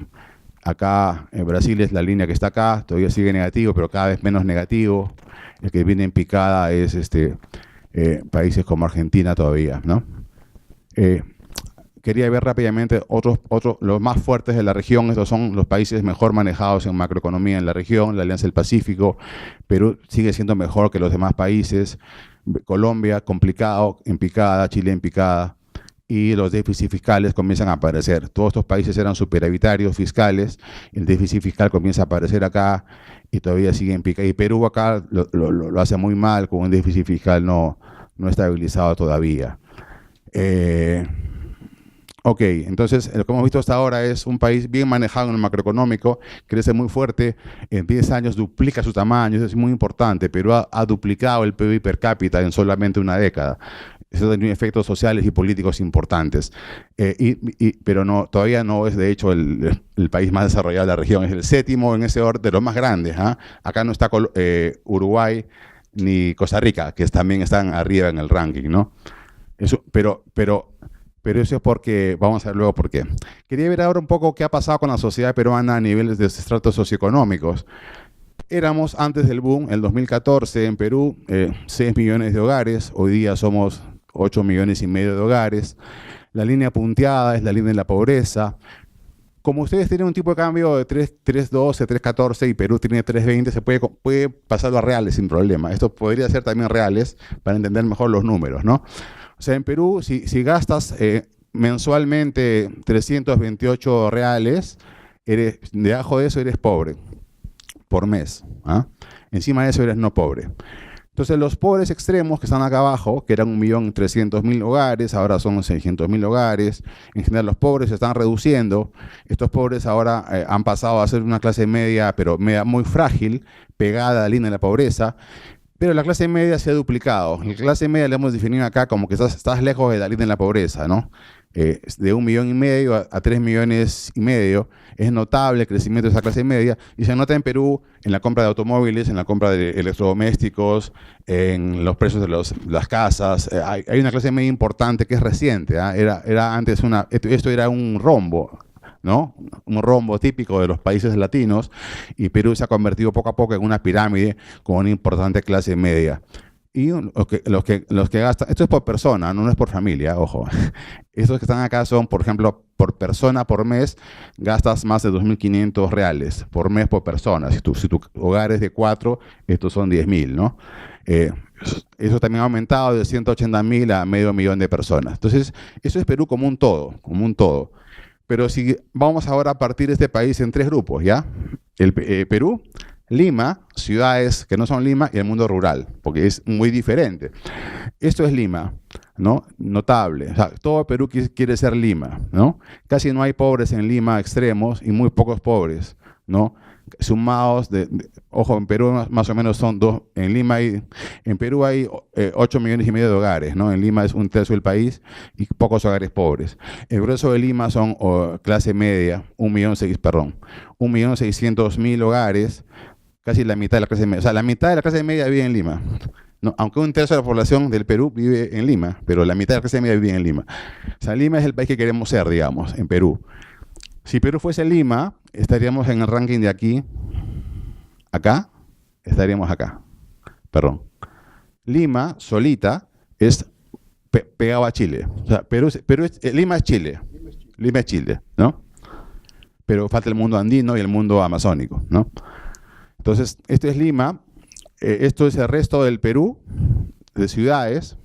Acá en Brasil es la línea que está acá, todavía sigue negativo, pero cada vez menos negativo. El que viene en picada es países como Argentina todavía, ¿no? Quería ver rápidamente los más fuertes de la región. Estos son los países mejor manejados en macroeconomía en la región, la Alianza del Pacífico. Perú sigue siendo mejor que los demás países. Colombia, complicado, en picada, Chile en picada. Y los déficits fiscales comienzan a aparecer. Todos estos países eran superavitarios fiscales. El déficit fiscal comienza a aparecer acá y todavía sigue en picada. Y Perú acá lo hace muy mal, con un déficit fiscal no estabilizado todavía. Ok, entonces lo que hemos visto hasta ahora es un país bien manejado en el macroeconómico, crece muy fuerte, en 10 años duplica su tamaño, eso es muy importante. Perú ha duplicado el PIB per cápita en solamente una década. Eso tiene efectos sociales y políticos importantes. Pero todavía no es, de hecho, el país más desarrollado de la región. Es el 7º en ese orden de los más grandes. Acá no está Uruguay ni Costa Rica, que también están arriba en el ranking, ¿no? Pero pero eso es porque, vamos a ver luego por qué. Quería ver ahora un poco qué ha pasado con la sociedad peruana a niveles de estratos socioeconómicos. Éramos, antes del boom, el 2014 en Perú, 6 millones de hogares, hoy día somos 8 millones y medio de hogares. La línea punteada es la línea de la pobreza. Como ustedes tienen un tipo de cambio de 3.12, 3.14 y Perú tiene 3.20, se puede pasarlo a reales sin problema. Esto podría ser también reales para entender mejor los números, ¿no? O sea, en Perú, si gastas mensualmente 328 reales, debajo de eso eres pobre por mes. ¿Ah? Encima de eso eres no pobre. Entonces los pobres extremos que están acá abajo, que eran 1.300.000 hogares, ahora son 600.000 hogares. En general los pobres se están reduciendo. Estos pobres ahora han pasado a ser una clase media, pero media muy frágil, pegada a la línea de la pobreza. Pero la clase media se ha duplicado. La clase media la hemos definido acá como que estás lejos de la línea de la pobreza, ¿no? De 1,5 millones a 3,5 millones. Es notable el crecimiento de esa clase media y se nota en Perú en la compra de automóviles, en la compra de electrodomésticos, en los precios de las casas. Hay una clase media importante que es reciente. Era antes esto era un rombo, ¿no? Un rombo típico de los países latinos, y Perú se ha convertido poco a poco en una pirámide con una importante clase media. Y los que gastan, esto es por persona, no es por familia, ojo. Estos que están acá son, por ejemplo, por persona por mes, gastas más de 2.500 reales por mes por persona. Si tu hogar es de 4, estos son 10.000, ¿no? Eso también ha aumentado de 180.000 a 500.000 de personas. Entonces, eso es Perú como un todo, como un todo. Pero si vamos ahora a partir de este país en 3 grupos, ¿ya? Perú, Lima, ciudades que no son Lima, y el mundo rural, porque es muy diferente. Esto es Lima, ¿no? Notable. O sea, todo Perú quiere ser Lima, ¿no? Casi no hay pobres en Lima extremos y muy pocos pobres, ¿no? Sumados, ojo, en Perú más o menos son 2, en Perú hay 8 millones y medio de hogares, ¿no? En Lima es 1/3 del país y pocos hogares pobres. El grueso de Lima son clase media, 1.600.000 hogares, casi la mitad de la clase media. O sea, la mitad de la clase media vive en Lima. No, aunque 1/3 de la población del Perú vive en Lima, pero la mitad de la clase media vive en Lima. O sea, Lima es el país que queremos ser, digamos, en Perú. Si Perú fuese Lima, estaríamos en el ranking de aquí, acá, estaríamos acá. Perdón. Lima, solita, es pegado a Chile. O sea, Lima es Chile. Lima es Chile, ¿no? Pero falta el mundo andino y el mundo amazónico, ¿no? Entonces, esto es Lima, esto es el resto del Perú, de ciudades,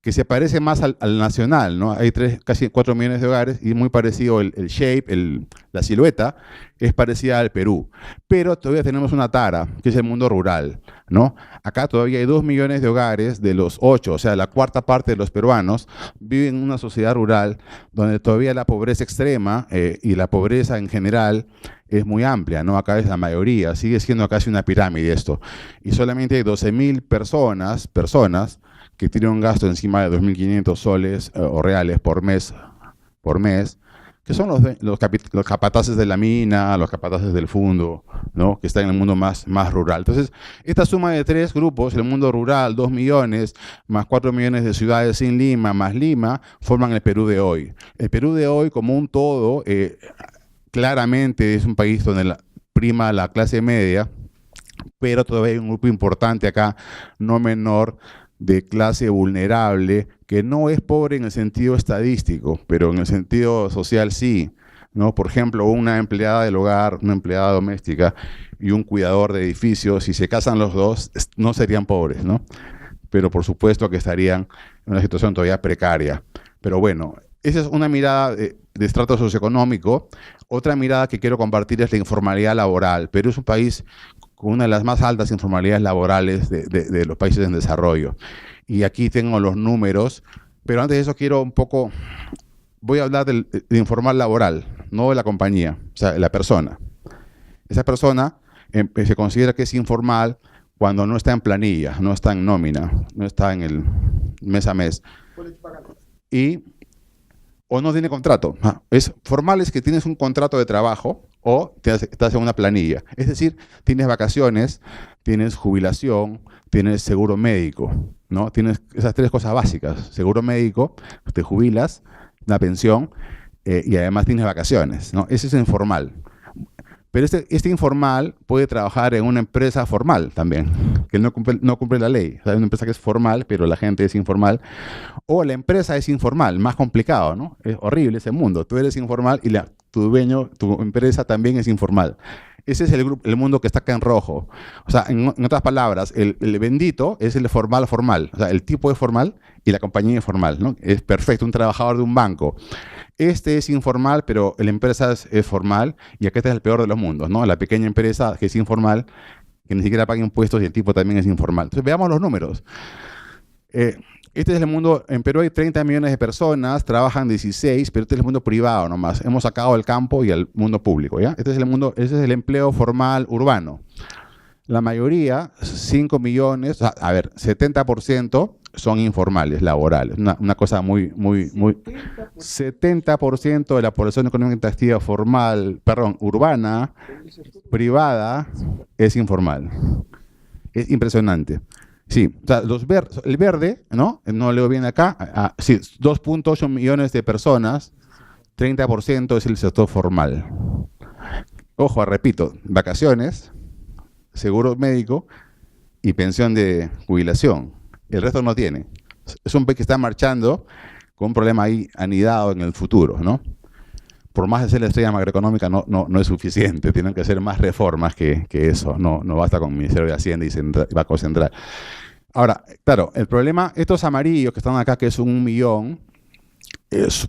que se parece más al nacional, ¿no? Hay casi 4 millones de hogares y muy parecido el shape, la silueta, es parecida al Perú. Pero todavía tenemos una tara, que es el mundo rural, ¿no? Acá todavía hay 2 millones de hogares de los 8, o sea, la cuarta parte de los peruanos viven en una sociedad rural donde todavía la pobreza extrema y la pobreza en general es muy amplia, ¿no? Acá es la mayoría, sigue siendo casi una pirámide esto. Y solamente hay 12.000 personas que tienen un gasto encima de 2.500 soles o reales por mes, que son los capataces de la mina, los capataces del fondo, ¿no? Que están en el mundo más rural. Entonces, esta suma de 3 grupos, el mundo rural, 2 millones, más 4 millones de ciudades sin Lima, más Lima, forman el Perú de hoy. El Perú de hoy, como un todo, claramente es un país donde prima la clase media, pero todavía hay un grupo importante acá, no menor, de clase vulnerable, que no es pobre en el sentido estadístico, pero en el sentido social sí, ¿no? Por ejemplo, una empleada del hogar, una empleada doméstica y un cuidador de edificios, si se casan los dos, no serían pobres, ¿no? Pero por supuesto que estarían en una situación todavía precaria. Pero bueno, esa es una mirada de estrato socioeconómico. Otra mirada que quiero compartir es la informalidad laboral. Perú es un país con una de las más altas informalidades laborales de los países en desarrollo. Y aquí tengo los números, pero antes de eso voy a hablar de informal laboral, no de la compañía, o sea, de la persona. Esa persona se considera que es informal cuando no está en planilla, no está en nómina, no está en el mes a mes. O no tiene contrato. Es formal es que tienes un contrato de trabajo o estás en una planilla. Es decir, tienes vacaciones, tienes jubilación, tienes seguro médico, ¿no? Tienes esas 3 cosas básicas. Seguro médico, te jubilas, una pensión, y además tienes vacaciones, ¿no? Ese es informal. Pero este informal puede trabajar en una empresa formal también, que no cumple la ley. O sea, una empresa que es formal, pero la gente es informal. O la empresa es informal, más complicado, ¿no? Es horrible ese mundo. Tú eres informal y tu dueño, tu empresa también es informal. Ese es el mundo que está acá en rojo. O sea, en otras palabras, el bendito es el formal. O sea, el tipo es formal y la compañía es formal, ¿no? Es perfecto, un trabajador de un banco. Este es informal, pero la empresa es formal, y acá este es el peor de los mundos, ¿no? La pequeña empresa que es informal, que ni siquiera paga impuestos, y el tipo también es informal. Entonces, veamos los números. Este es el mundo. En Perú hay 30 millones de personas, trabajan 16, pero este es el mundo privado nomás. Hemos sacado el campo y el mundo público, ¿ya? Este es el mundo, ese es el empleo formal urbano. La mayoría, 5 millones, o sea, a ver, 70% son informales, laborales. Una cosa muy... 70% de la población económicamente activa urbana, privada, es informal. Es impresionante. Sí, o sea, el verde, ¿no? No leo bien acá. Sí, 2.8 millones de personas, 30% es el sector formal. Ojo, repito, vacaciones, seguro médico y pensión de jubilación. El resto no tiene. Es un país que está marchando con un problema ahí anidado en el futuro, ¿no? Por más de ser la estrella macroeconómica, no es suficiente. Tienen que hacer más reformas que eso. No basta con el Ministerio de Hacienda y Banco Central. Ahora, claro, el problema, estos amarillos que están acá, que es 1 millón,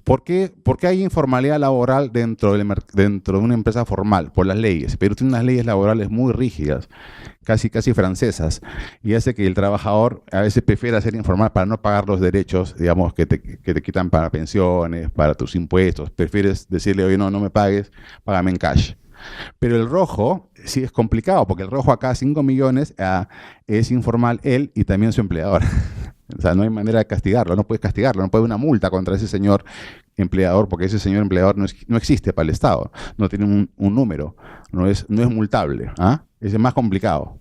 ¿por qué hay informalidad laboral dentro de una empresa formal? Por las leyes. Perú tiene unas leyes laborales muy rígidas, casi francesas, y hace que el trabajador a veces prefiera ser informal para no pagar los derechos, digamos, que te quitan para pensiones, para tus impuestos. Prefieres decirle, oye, no me pagues, págame en cash. Pero el rojo sí es complicado, porque el rojo acá, 5 millones, es informal él y también su empleador. O sea, no hay manera de castigarlo, no puedes castigarlo, no puede haber una multa contra ese señor empleador, porque ese señor empleador no existe para el Estado, no tiene un número, no es multable, ¿ah? Es más complicado.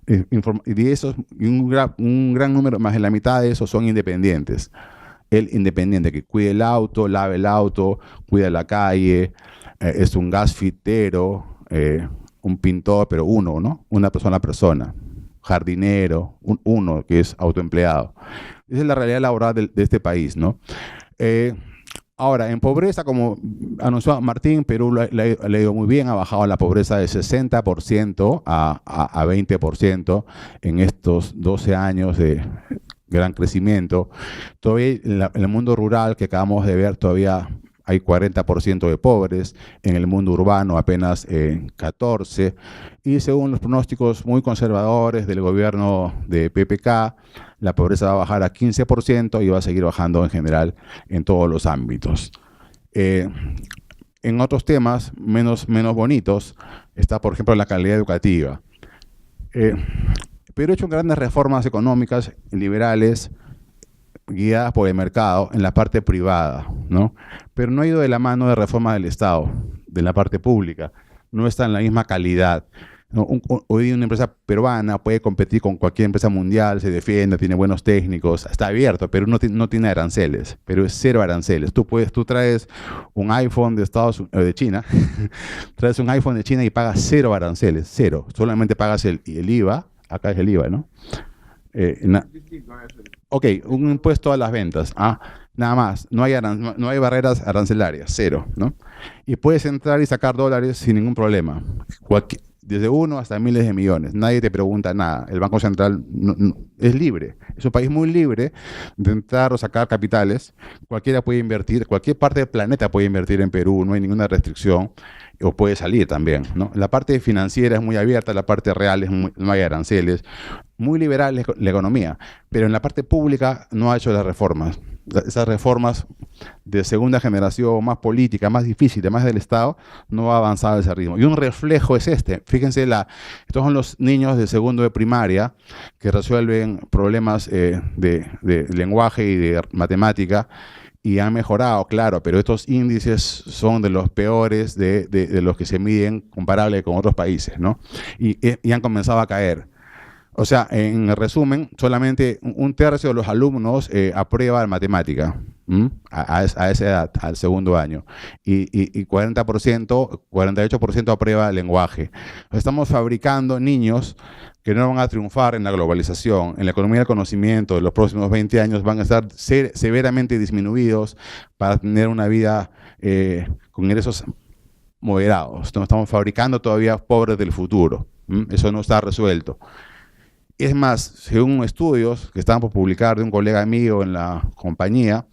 Y de esos, un gran número, más de la mitad de esos son independientes. El independiente que cuide el auto, lave el auto, cuida la calle, es un gasfitero, un pintor, pero uno, ¿no? Una persona. Jardinero, uno que es autoempleado. Esa es la realidad laboral de este país, ¿no? Ahora, en pobreza, como anunció Martín, Perú le ha ido muy bien, ha bajado la pobreza de 60% a 20% en estos 12 años de gran crecimiento. Todavía en el mundo rural que acabamos de ver, todavía hay 40% de pobres, en el mundo urbano apenas 14%, y según los pronósticos muy conservadores del gobierno de PPK, la pobreza va a bajar a 15% y va a seguir bajando en general en todos los ámbitos. En otros temas menos bonitos está, por ejemplo, la calidad educativa. Pero he hecho grandes reformas económicas liberales guiadas por el mercado en la parte privada, ¿no? Pero no ha ido de la mano de reforma del Estado, de la parte pública. No está en la misma calidad, ¿no? Hoy día una empresa peruana puede competir con cualquier empresa mundial, se defiende, tiene buenos técnicos, está abierto, pero no tiene aranceles, pero es 0 aranceles. Tú traes un iPhone de China, traes un iPhone de China y pagas 0 aranceles, 0. Solamente pagas el IVA, acá es el IVA, ¿no? Ok, un impuesto a las ventas, nada más, no hay barreras arancelarias, 0, ¿no? Y puedes entrar y sacar dólares sin ningún problema, desde 1 hasta miles de millones, nadie te pregunta nada, el Banco Central es libre, es un país muy libre de entrar o sacar capitales, cualquiera puede invertir, cualquier parte del planeta puede invertir en Perú, no hay ninguna restricción, o puede salir también, ¿no? La parte financiera es muy abierta, la parte real no hay aranceles, muy liberal la economía, pero en la parte pública no ha hecho las reformas. Esas reformas de segunda generación, más política, más difícil, más del Estado, no ha avanzado a ese ritmo. Y un reflejo es fíjense, estos son los niños de segundo de primaria que resuelven problemas de lenguaje y de matemática y han mejorado, claro, pero estos índices son de los peores de los que se miden comparables con otros países, ¿no? Y han comenzado a caer. O sea, en resumen, solamente un tercio de los alumnos aprueba matemática a esa edad, al segundo año. Y 48% aprueba lenguaje. Estamos fabricando niños que no van a triunfar en la globalización, en la economía del conocimiento. En los próximos 20 años van a estar severamente disminuidos para tener una vida con ingresos moderados. No estamos fabricando todavía pobres del futuro. Eso no está resuelto. Es más, según estudios que están por publicar de un colega mío en la compañía,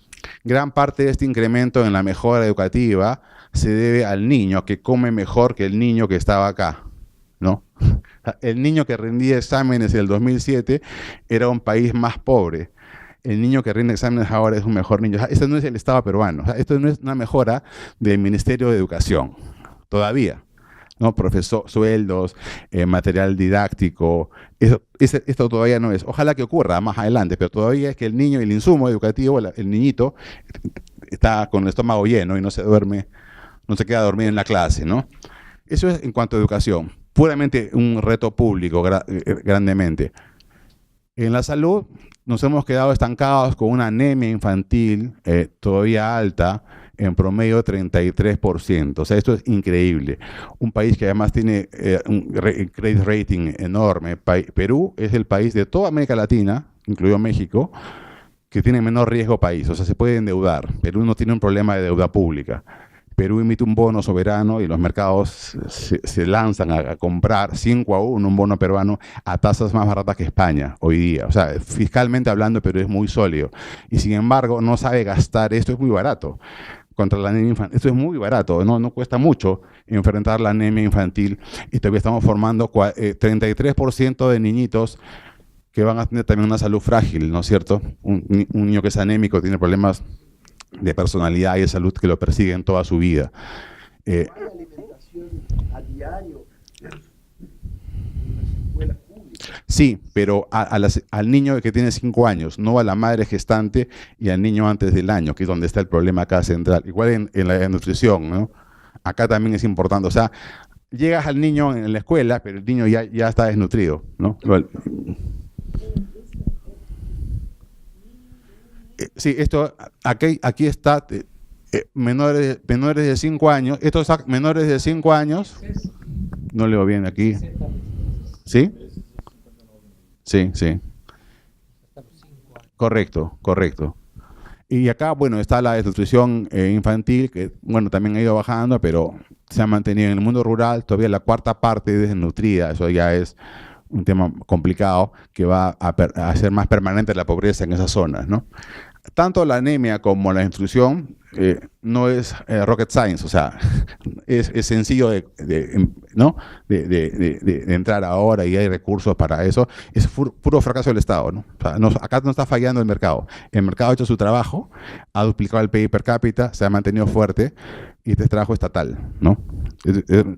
gran parte de este incremento en la mejora educativa se debe al niño que come mejor que el niño que estaba acá, ¿no? El niño que rendía exámenes en el 2007 era un país más pobre. El niño que rinde exámenes ahora es un mejor niño. Esto no es el Estado peruano. Esto no es una mejora del Ministerio de Educación, todavía. ¿No? Profesor, sueldos, material didáctico, esto todavía no es. Ojalá que ocurra más adelante, pero todavía es que el niño, el insumo educativo, el niñito, está con el estómago lleno y no se duerme, no se queda dormido en la clase, ¿no? Eso es en cuanto a educación, puramente un reto público, grandemente. En la salud nos hemos quedado estancados con una anemia infantil todavía alta, en promedio 33%. O sea, esto es increíble. Un país que además tiene un credit rating enorme. Perú es el país de toda América Latina, incluido México, que tiene menor riesgo país. O sea, se puede endeudar. Perú no tiene un problema de deuda pública. Perú emite un bono soberano y los mercados se lanzan a comprar 5-1 un bono peruano a tasas más baratas que España hoy día. O sea, fiscalmente hablando, Perú es muy sólido. Y sin embargo, no sabe gastar. Esto es muy barato. Contra la anemia infantil. Esto es muy barato, no cuesta mucho enfrentar la anemia infantil y todavía estamos formando 33% de niñitos que van a tener también una salud frágil, ¿no es cierto? Un niño que es anémico tiene problemas de personalidad y de salud que lo persiguen toda su vida. ¿Hay alimentación a diario en las escuelas públicas? Sí, pero al niño que tiene 5 años, no a la madre gestante y al niño antes del año, que es donde está el problema acá central. Igual en la nutrición, ¿no? Acá también es importante. O sea, llegas al niño en la escuela, pero el niño ya está desnutrido, ¿no? Sí, esto, aquí está, menores de 5 años. Estos menores de 5 años, no leo bien aquí. ¿Sí? Sí, sí. Correcto. Y acá, bueno, está la desnutrición infantil, que, bueno, también ha ido bajando, pero se ha mantenido en el mundo rural. Todavía la cuarta parte es desnutrida. Eso ya es un tema complicado que va a hacer más permanente la pobreza en esas zonas, ¿no? Tanto la anemia como la desnutrición no es rocket science, o sea, es sencillo ¿no? de entrar ahora y hay recursos para eso. Es puro fracaso del Estado, ¿no? O sea, acá no está fallando el mercado. El mercado ha hecho su trabajo, ha duplicado el PIB per cápita, se ha mantenido fuerte y este es trabajo estatal, ¿no?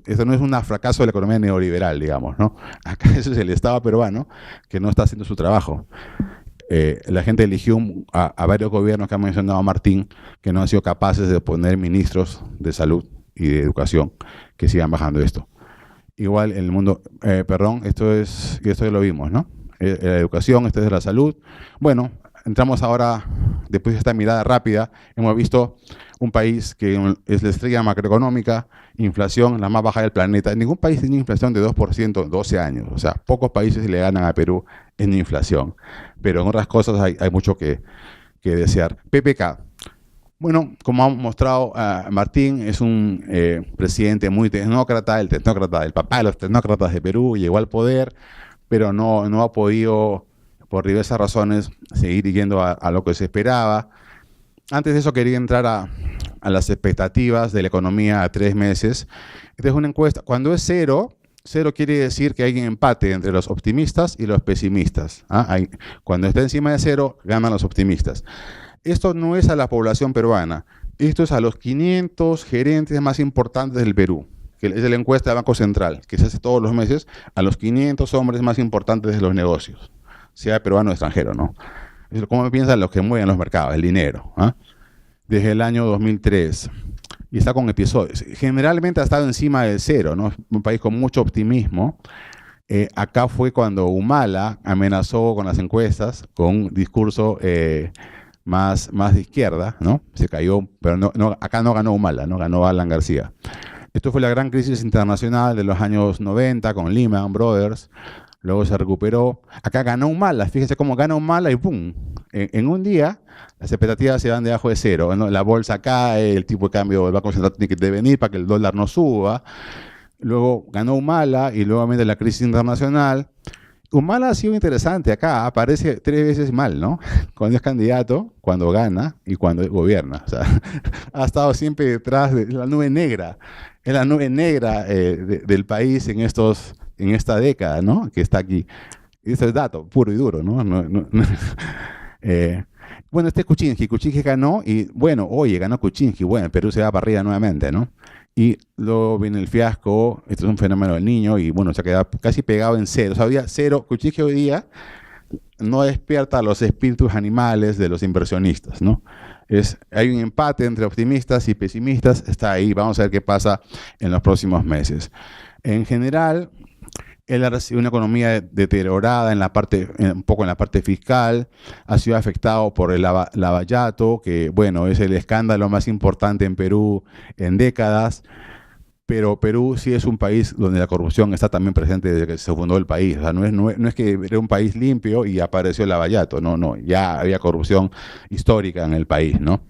Eso no es un fracaso de la economía neoliberal, digamos, ¿no? Acá eso es el Estado peruano que no está haciendo su trabajo. La gente eligió a varios gobiernos que ha mencionado Martín, que no han sido capaces de poner ministros de salud y de educación que sigan bajando esto. Igual en el mundo, esto ya lo vimos, ¿no? La educación, esto es de la salud. Bueno, entramos ahora, después de esta mirada rápida, hemos visto un país que es la estrella macroeconómica, inflación la más baja del planeta. Ningún país tiene inflación de 2% en 12 años. O sea, pocos países le ganan a Perú en inflación. Pero en otras cosas hay mucho que desear. PPK. Bueno, como ha mostrado Martín, es un presidente muy tecnócrata, el papá de los tecnócratas de Perú, llegó al poder, pero no ha podido, por diversas razones, seguir yendo a lo que se esperaba. Antes de eso quería entrar a las expectativas de la economía a 3 meses. Esta es una encuesta. Cuando es cero quiere decir que hay un empate entre los optimistas y los pesimistas. Cuando está encima de 0, ganan los optimistas. Esto no es a la población peruana. Esto es a los 500 gerentes más importantes del Perú, que es la encuesta del Banco Central, que se hace todos los meses a los 500 hombres más importantes de los negocios, sea peruano o extranjero, ¿no? ¿Cómo piensan los que mueven los mercados? El dinero. desde el año 2003 y está con episodios. Generalmente ha estado encima del cero, ¿no? Un país con mucho optimismo. Acá fue cuando Humala amenazó con las encuestas, con un discurso más de izquierda, ¿no? Se cayó, pero acá no ganó Humala, ¿no? Ganó Alan García. Esto fue la gran crisis internacional de los años 90 con Lehman Brothers. Luego se recuperó. Acá ganó Humala. Fíjense cómo gana Humala y ¡pum! En un día las expectativas se van debajo de cero, ¿no? La bolsa cae, el tipo de cambio del Banco Central tiene que intervenir para que el dólar no suba. Luego ganó Humala y luego viene la crisis internacional. Humala ha sido interesante acá, aparece 3 veces mal, ¿no? Cuando es candidato, cuando gana y cuando gobierna. O sea, ha estado siempre detrás de la nube negra. Es la nube negra del país en esta década, ¿no? Que está aquí. Y eso es dato puro y duro, ¿no? Bueno, Kuczynski ganó y, bueno, oye, ganó Kuczynski, bueno, Perú se va para arriba nuevamente, ¿no? Y luego viene el fiasco, esto es un fenómeno del Niño, y bueno, se ha quedado casi pegado en cero. O sea, había cero. Kuczynski hoy día no despierta a los espíritus animales de los inversionistas, ¿no? Hay un empate entre optimistas y pesimistas, está ahí, vamos a ver qué pasa en los próximos meses. En general, él ha recibido una economía deteriorada un poco en la parte fiscal, ha sido afectado por el lavallato, que bueno, es el escándalo más importante en Perú en décadas, pero Perú sí es un país donde la corrupción está también presente desde que se fundó el país. O sea, no es que era un país limpio y apareció el lavallato, no, ya había corrupción histórica en el país, ¿no?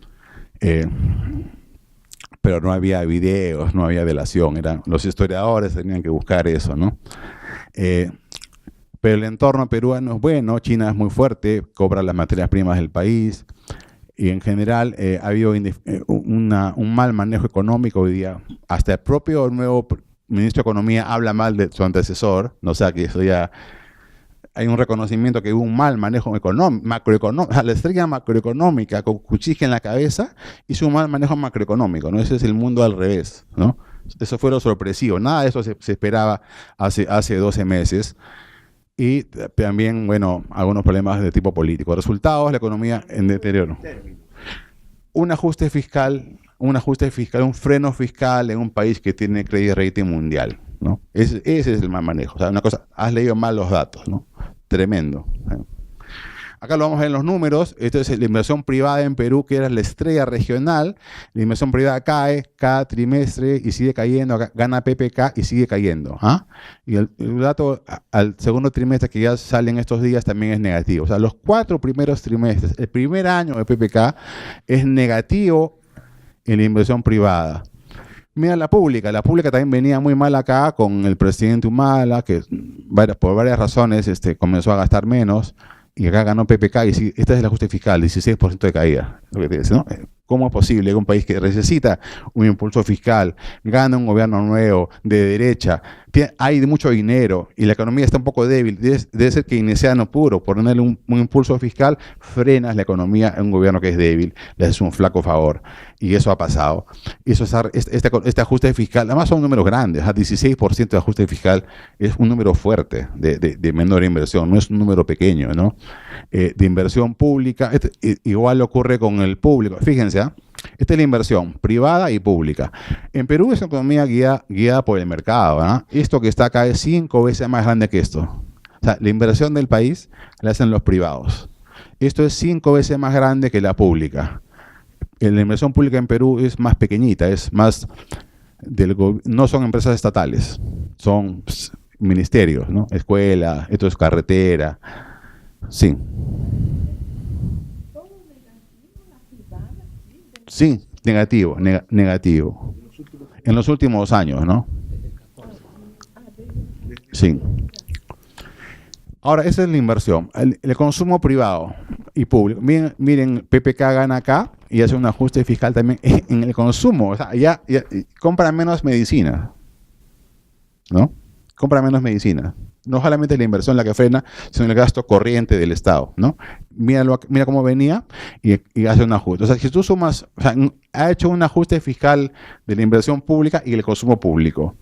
Pero no había videos, no había delación, los historiadores tenían que buscar eso, ¿no? Pero el entorno peruano es bueno, China es muy fuerte, cobra las materias primas del país y en general ha habido un mal manejo económico hoy día. Hasta el propio nuevo ministro de Economía habla mal de su antecesor, no sé, que eso ya hay un reconocimiento que hubo un mal manejo macroeconómico, la estrella macroeconómica con Kuczynski en la cabeza hizo un mal manejo macroeconómico, ¿no? Ese es el mundo al revés, ¿no? Eso fue lo sorpresivo, nada de eso se esperaba hace 12 meses. Y también, bueno, algunos problemas de tipo político. Resultados, la economía en deterioro. Un ajuste fiscal, un freno fiscal en un país que tiene credit rating mundial, ¿no? Ese es el mal manejo. O sea, una cosa, has leído mal los datos, ¿no? Tremendo. Acá lo vamos a ver en los números. Esto es la inversión privada en Perú, que era la estrella regional. La inversión privada cae cada trimestre y sigue cayendo. Gana PPK y sigue cayendo. ¿Ah? Y el dato al segundo trimestre que ya sale en estos días también es negativo. O sea, los 4 primeros trimestres, el primer año de PPK es negativo en la inversión privada. Mira la pública también venía muy mal acá con el presidente Humala, que por varias razones comenzó a gastar menos. Y acá ganó PPK y sí, este es el ajuste fiscal, 16% de caída. Lo que te dice, ¿no? ¿Cómo es posible que un país que necesita un impulso fiscal, gana un gobierno nuevo, de derecha, hay mucho dinero y la economía está un poco débil? Debe ser keynesiano puro, por ponerle un impulso fiscal, frenas la economía en un gobierno que es débil, le haces un flaco favor. Y eso ha pasado. Este ajuste fiscal, además son números grandes, 16% de ajuste fiscal es un número fuerte de menor inversión, no es un número pequeño, ¿no? De inversión pública, igual ocurre con el público. Fíjense, esta es la inversión privada y pública. En Perú es una economía guiada por el mercado, ¿no? Esto que está acá es 5 veces más grande que esto. O sea, la inversión del país la hacen los privados. Esto es 5 veces más grande que la pública. La inversión pública en Perú es más pequeñita, es más no son empresas estatales, son ministerios, ¿no? Escuela, esto es carretera. Sí. Sí, negativo. En los últimos años, ¿no? Sí. Ahora, esa es la inversión. El consumo privado y público. Miren, PPK gana acá y hace un ajuste fiscal también en el consumo. O sea, ya compra menos medicina, ¿no? Compra menos medicina. No solamente la inversión la que frena, sino el gasto corriente del Estado, ¿no? Mira cómo venía y hace un ajuste. O sea, si tú sumas, o sea, ha hecho un ajuste fiscal de la inversión pública y el consumo público.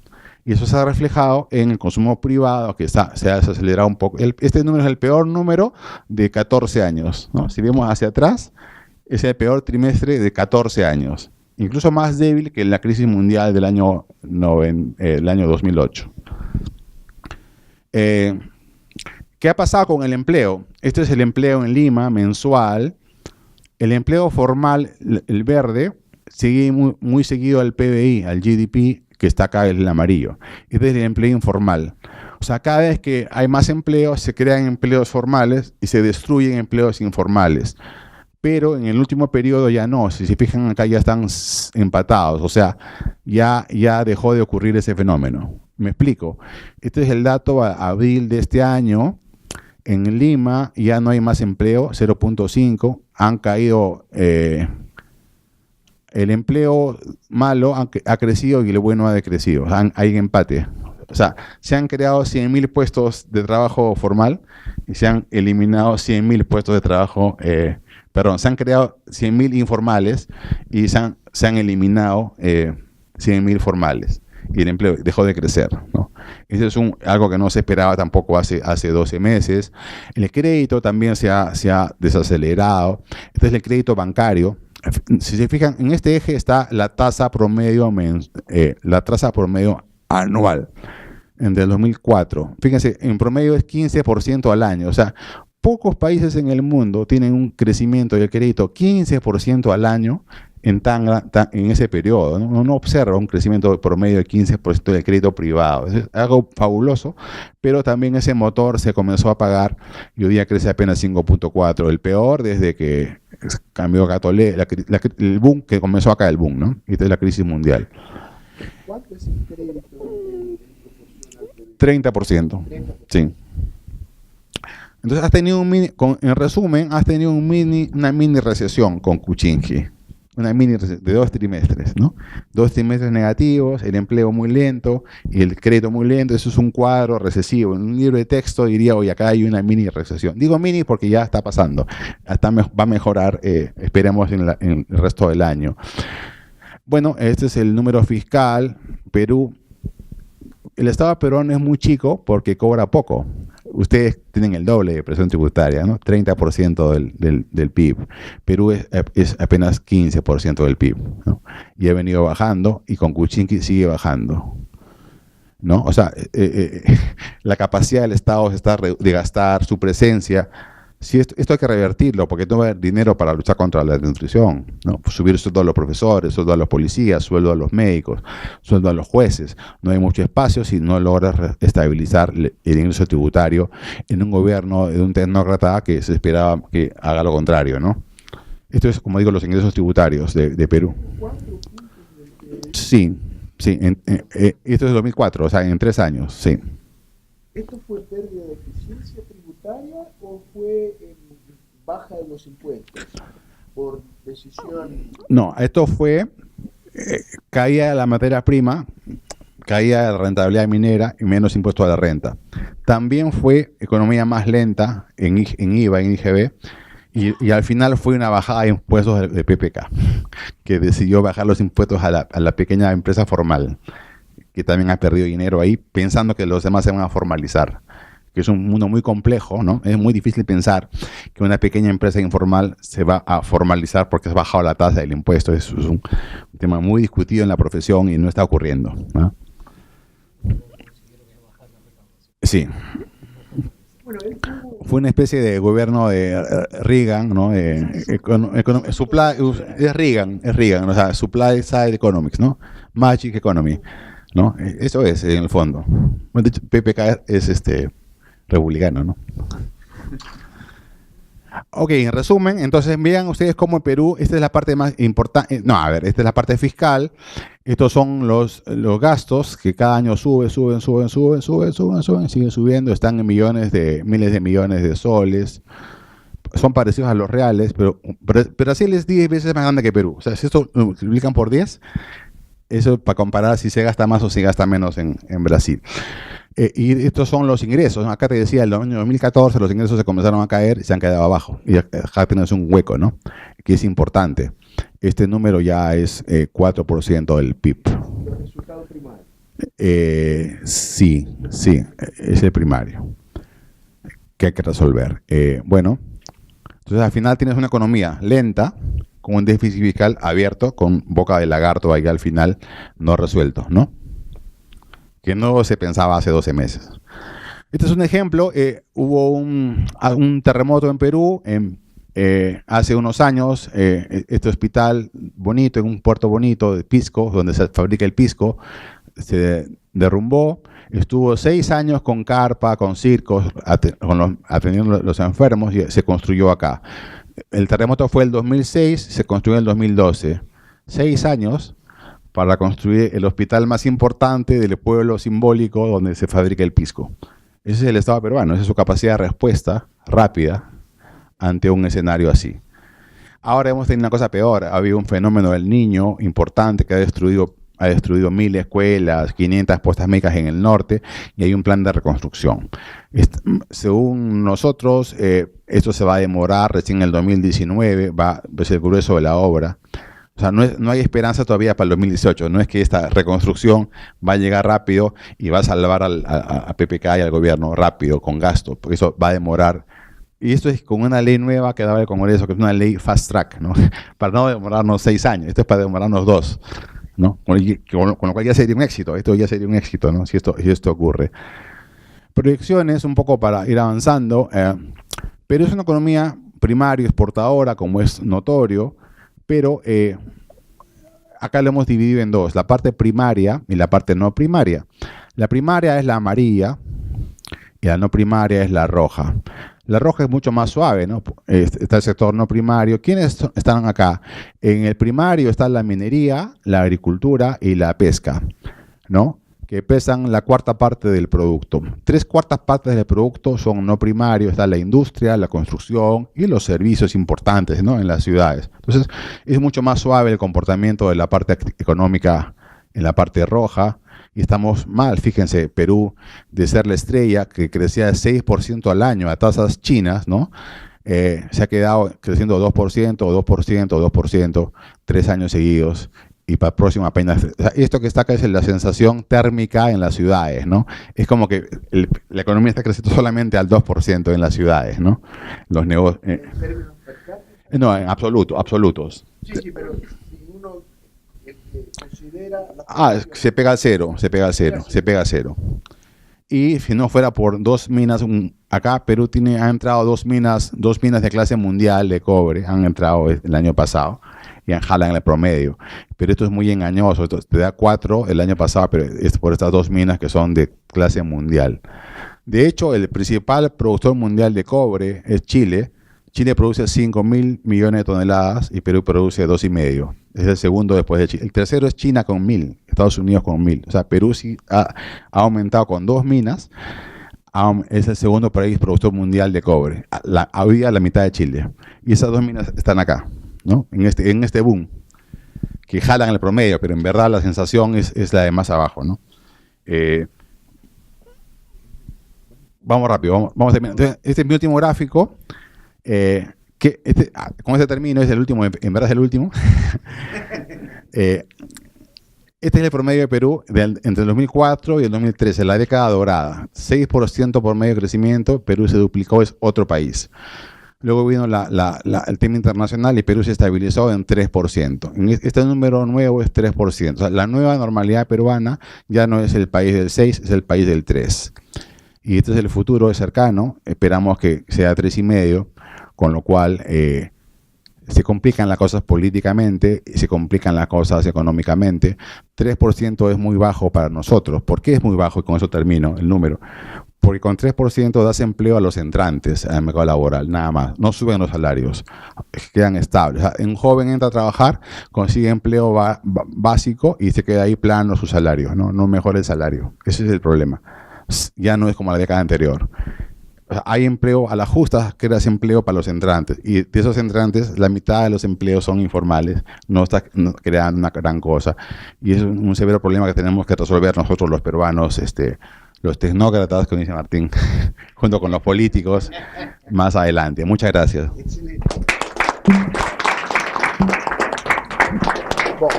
Y eso se ha reflejado en el consumo privado, que se ha desacelerado un poco. Este número es el peor número de 14 años, ¿no? Si vemos hacia atrás, es el peor trimestre de 14 años, incluso más débil que la crisis mundial del año 2008. ¿Qué ha pasado con el empleo? Este es el empleo en Lima mensual. El empleo formal, el verde, sigue muy seguido al PBI, al GDP, que está acá en el amarillo. Este es el empleo informal. O sea, cada vez que hay más empleo, se crean empleos formales y se destruyen empleos informales. Pero en el último periodo ya no. Si se fijan acá ya están empatados. O sea, ya dejó de ocurrir ese fenómeno. Me explico. Este es el dato a abril de este año. En Lima ya no hay más empleo, 0.5. Han caído... el empleo malo ha crecido y el bueno ha decrecido. Hay empate. O sea, se han creado 100.000 puestos de trabajo formal y se han eliminado 100.000 puestos de trabajo, se han creado 100.000 informales y se han eliminado 100.000 formales. Y el empleo dejó de crecer, ¿no? Eso es algo que no se esperaba tampoco hace 12 meses. El crédito también se ha desacelerado. Entonces el crédito bancario, si se fijan, en este eje está la tasa promedio anual desde el 2004. Fíjense, en promedio es 15% al año. O sea, pocos países en el mundo tienen un crecimiento del crédito 15% al año en ese periodo, ¿no? Uno observa un crecimiento promedio del 15% del crédito privado. Es algo fabuloso, pero también ese motor se comenzó a apagar y hoy día crece apenas 5.4%. El peor desde que cambió el boom, que comenzó acá el boom, ¿no? Esta es la crisis mundial. ¿Cuánto es el crédito en 30%. Sí. Entonces has tenido en resumen, has tenido una mini recesión con Kuczynski. Una mini recesión de 2 trimestres, ¿no? 2 trimestres negativos, el empleo muy lento y el crédito muy lento. Eso es un cuadro recesivo. En un libro de texto diría, oye, acá hay una mini recesión. Digo mini porque ya está pasando. Va a mejorar, esperemos, en el resto del año. Bueno, este es el número fiscal. Perú. El Estado peruano es muy chico porque cobra poco. Ustedes tienen el doble de presión tributaria, ¿no? 30% del PIB. Perú es apenas 15% del PIB, ¿no? Y ha venido bajando y con Kuczynski sigue bajando, ¿no? O sea, la capacidad del Estado de gastar, su presencia. Sí, esto hay que revertirlo porque no va a haber dinero para luchar contra la desnutrición, ¿no? Subir sueldo a los profesores, sueldo a los policías, sueldo a los médicos, sueldo a los jueces. No hay mucho espacio si no logras estabilizar el ingreso tributario en un gobierno de un tecnócrata que se esperaba que haga lo contrario, ¿no? Esto es, como digo, los ingresos tributarios de Perú. Sí. Esto es 2004, o sea, en 3 años, sí. ¿Esto fue pérdida de eficiencia tributaria o fue baja de los impuestos por decisión? No, esto fue caída de la materia prima, caída de la rentabilidad minera y menos impuesto a la renta. También fue economía más lenta en IVA, en IGB, y al final fue una bajada de impuestos de PPK, que decidió bajar los impuestos a la pequeña empresa formal, que también ha perdido dinero ahí, pensando que los demás se van a formalizar, que es un mundo muy complejo, ¿no? Es muy difícil pensar que una pequeña empresa informal se va a formalizar porque has bajado la tasa del impuesto. Eso es un tema muy discutido en la profesión y no está ocurriendo, ¿no? Sí. Fue una especie de gobierno de Reagan, ¿no? Es Reagan, o sea, Supply Side Economics, ¿no? Magic Economy, ¿no? Eso es, en el fondo. De hecho, PPK es republicano, ¿no? Ok, en resumen, entonces vean ustedes cómo en Perú, esta es la parte más importante, esta es la parte fiscal, estos son los gastos que cada año suben, siguen subiendo, están en miles de millones de soles, son parecidos a los reales, pero Brasil es 10 veces más grande que Perú. O sea, si esto lo multiplican por 10, eso para comparar si se gasta más o si gasta menos en Brasil. Y estos son los ingresos. Acá te decía, el año 2014 los ingresos se comenzaron a caer y se han quedado abajo. Y acá tienes un hueco, ¿no? Que es importante. Este número ya es 4% del PIB. ¿El resultado primario? Sí, es el primario que hay que resolver. Bueno, Entonces, al final tienes una economía lenta, con un déficit fiscal abierto, con boca de lagarto ahí al final no resuelto, ¿no? Que no se pensaba hace 12 meses. Este es un ejemplo. Hubo un terremoto en Perú hace unos años. Este hospital bonito, en un puerto bonito de pisco, donde se fabrica el pisco, se derrumbó. Estuvo 6 años con carpa, con circos, atendiendo a los enfermos, y se construyó acá. El terremoto fue el 2006, se construyó en el 2012. 6 años para construir el hospital más importante del pueblo simbólico donde se fabrica el pisco. Ese es el Estado peruano, esa es su capacidad de respuesta rápida ante un escenario así. Ahora hemos tenido una cosa peor. Ha habido un fenómeno del Niño importante que ha destruido 1000 escuelas, 500 postas médicas en el norte, y hay un plan de reconstrucción. Según nosotros, esto se va a demorar recién en el 2019, va a ser el grueso de la obra. O sea, no hay esperanza todavía para el 2018. No es que esta reconstrucción va a llegar rápido y va a salvar a PPK y al gobierno rápido, con gasto, porque eso va a demorar. Y esto es con una ley nueva que daba el Congreso, que es una ley fast track, ¿no? Para no demorarnos 6 años. Esto es para demorarnos 2, ¿no? Con lo cual ya sería un éxito. Esto ya sería un éxito, ¿no? Si esto ocurre. Proyecciones, un poco para ir avanzando. Pero es una economía primaria, exportadora, como es notorio. Pero acá lo hemos dividido en dos, la parte primaria y la parte no primaria. La primaria es la amarilla y la no primaria es la roja. La roja es mucho más suave, ¿no? Está el sector no primario. ¿Quiénes están acá? En el primario está la minería, la agricultura y la pesca, ¿no? Que pesan la cuarta parte del producto. 3/4 partes del producto son no primarios. Está la industria, la construcción y los servicios importantes, ¿no? En las ciudades. Entonces, es mucho más suave el comportamiento de la parte económica en la parte roja. Y estamos mal, fíjense, Perú, de ser la estrella, que crecía 6% al año a tasas chinas, ¿no? Se ha quedado creciendo 2%, 2%, 2%, 3 años seguidos. Y para el próximo apenas. O sea, esto que está acá es la sensación térmica en las ciudades, ¿no? Es como que la economía está creciendo solamente al 2% en las ciudades, ¿no? Los negocios. ¿En términos per cápita? No, en absolutos. Sí, pero si uno considera... Se pega al cero. Y si no fuera por 2 minas, acá Perú ha entrado 2 minas de clase mundial de cobre, han entrado el año pasado. Y jalan el promedio. Pero esto es muy engañoso. Esto te da 4 el año pasado, pero es por estas 2 minas que son de clase mundial. De hecho, el principal productor mundial de cobre es Chile. Chile produce 5.000 millones de toneladas y Perú produce 2,5. Es el segundo después de Chile. El tercero es China con 1.000, Estados Unidos con 1.000. O sea, Perú sí ha aumentado con 2 minas. Es el segundo país productor mundial de cobre. Había la mitad de Chile. Y esas 2 minas están acá, ¿no? En este boom, que jalan el promedio, pero en verdad la sensación es la de más abajo, ¿no? Vamos rápido, vamos a terminar. Entonces, este es mi último gráfico. Con este termino, es el último, en verdad es el último. Este es el promedio de Perú entre el 2004 y el 2013, la década dorada. 6% por medio de crecimiento, Perú se duplicó, es otro país. Luego vino el tema internacional y Perú se estabilizó en 3%. Este número nuevo es 3%. O sea, la nueva normalidad peruana ya no es el país del 6, es el país del 3. Y este es el futuro cercano. Esperamos que sea 3,5, con lo cual se complican las cosas políticamente, se complican las cosas económicamente. 3% es muy bajo para nosotros. ¿Por qué es muy bajo? Y con eso termino el número. Porque con 3% das empleo a los entrantes al mercado laboral, nada más. No suben los salarios, quedan estables. O sea, un joven entra a trabajar, consigue empleo básico y se queda ahí plano su salario, no mejora el salario. Ese es el problema. Ya no es como la década anterior. O sea, hay empleo a la justa, creas empleo para los entrantes. Y de esos entrantes, la mitad de los empleos son informales, no está creando una gran cosa. Y es un severo problema que tenemos que resolver nosotros los peruanos, los tecnócratas, como dice Martín, junto con los políticos, más adelante. Muchas gracias. Excelente. Bom,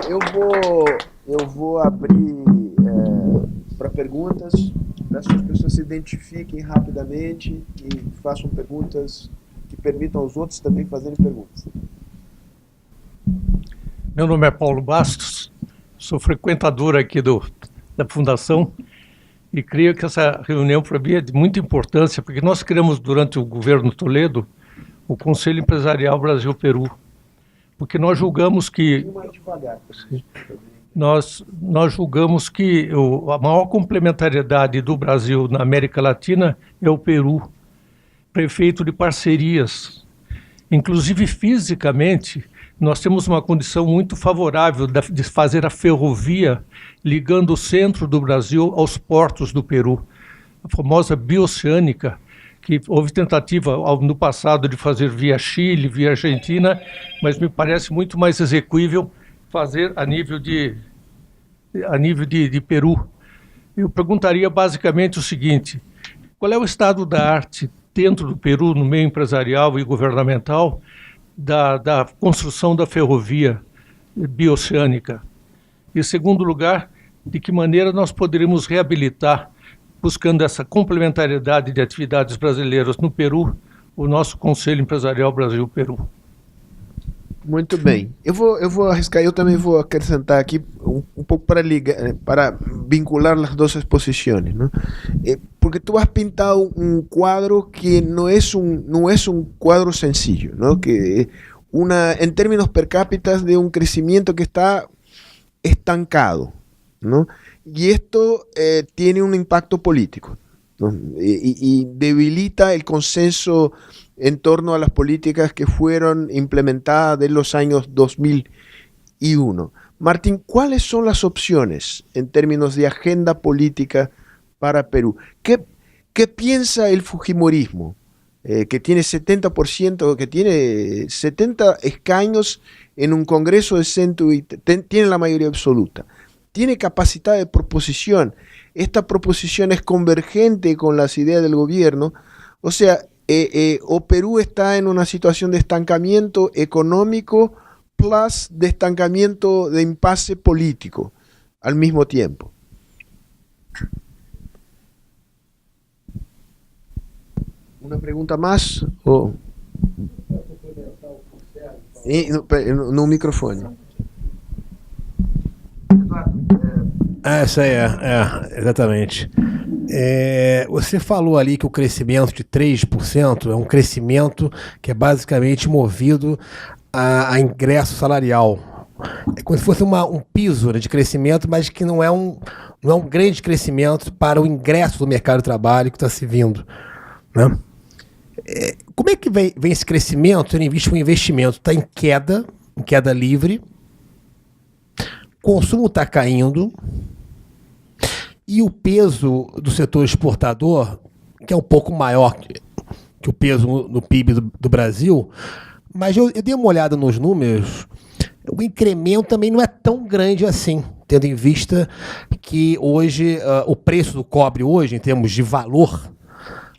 eu vou abrir para perguntas. Peço que as pessoas se identifiquem rapidamente e façam perguntas que permitam aos outros também fazerem perguntas. Meu nome é Paulo Bastos, sou frequentador aqui da Fundação e creio que essa reunião para mim é de muita importância, porque nós criamos durante o governo Toledo o Conselho Empresarial Brasil-Peru, porque nós julgamos que nós julgamos que a maior complementariedade do Brasil na América Latina é o Peru, prefeito de parcerias. Inclusive fisicamente, nós temos uma condição muito favorável de fazer a ferrovia ligando o centro do Brasil aos portos do Peru. A famosa bioceânica, que houve tentativa no passado de fazer via Chile, via Argentina, mas me parece muito mais execuível fazer a nível de Peru. Eu perguntaria basicamente o seguinte: qual é o estado da arte dentro do Peru, no meio empresarial e governamental, da construção da ferrovia bioceânica? E, em segundo lugar, de que maneira nós poderíamos reabilitar, buscando essa complementariedade de atividades brasileiras no Peru, o nosso Conselho Empresarial Brasil-Peru? Muito bem. Eu vou arriscar, eu também vou acrescentar aqui um pouco para ligar, para vincular as duas exposições, ¿no? Porque tú has pintado un cuadro que no es un cuadro sencillo, ¿no? Que en términos per cápita de un crecimiento que está estancado, ¿no? Y esto tiene un impacto político, ¿no? Y debilita el consenso en torno a las políticas que fueron implementadas en los años 2001. Martín, ¿cuáles son las opciones en términos de agenda política para Perú? ¿Qué piensa el fujimorismo, que tiene 70%, que tiene 70 escaños en un Congreso de centro y tiene la mayoría absoluta? Tiene capacidad de proposición. Esta proposición es convergente con las ideas del gobierno. O sea, o Perú está en una situación de estancamiento económico plus de estancamiento de impasse político al mismo tiempo. ¿Una pregunta más? No microfone. Essa exatamente. Você falou ali que o crescimento de 3% é um crescimento que é basicamente movido a ingresso salarial. É como se fosse um piso, né, de crescimento, mas que não é um grande crescimento para o ingresso do mercado de trabalho que está se vindo, né? Como é que vem esse crescimento, tendo em vista que o investimento está em queda livre, o consumo está caindo, e o peso do setor exportador, que é um pouco maior que o peso no PIB do Brasil, mas eu dei uma olhada nos números, o incremento também não é tão grande assim, tendo em vista que hoje o preço do cobre hoje, em termos de valor,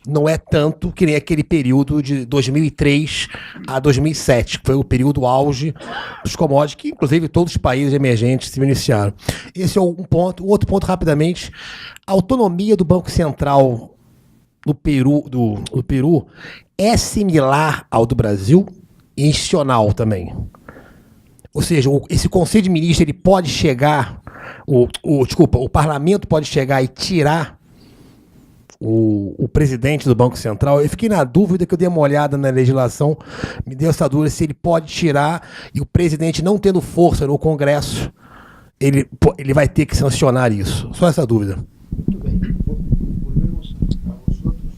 não é tanto que nem aquele período de 2003 a 2007, que foi o período auge dos commodities, que inclusive todos os países emergentes se beneficiaram. Esse é um ponto. O outro ponto, rapidamente, a autonomia do Banco Central do Peru é similar ao do Brasil, e institucional também. Ou seja, esse Conselho de Ministros ele pode chegar, o Parlamento pode chegar e tirar o presidente do Banco Central. Eu fiquei na dúvida, que eu dei uma olhada na legislação, me deu essa dúvida se ele pode tirar, e o presidente não tendo força no Congresso, ele vai ter que sancionar isso. Só essa dúvida. Muito bem. Volvemos a vosotros.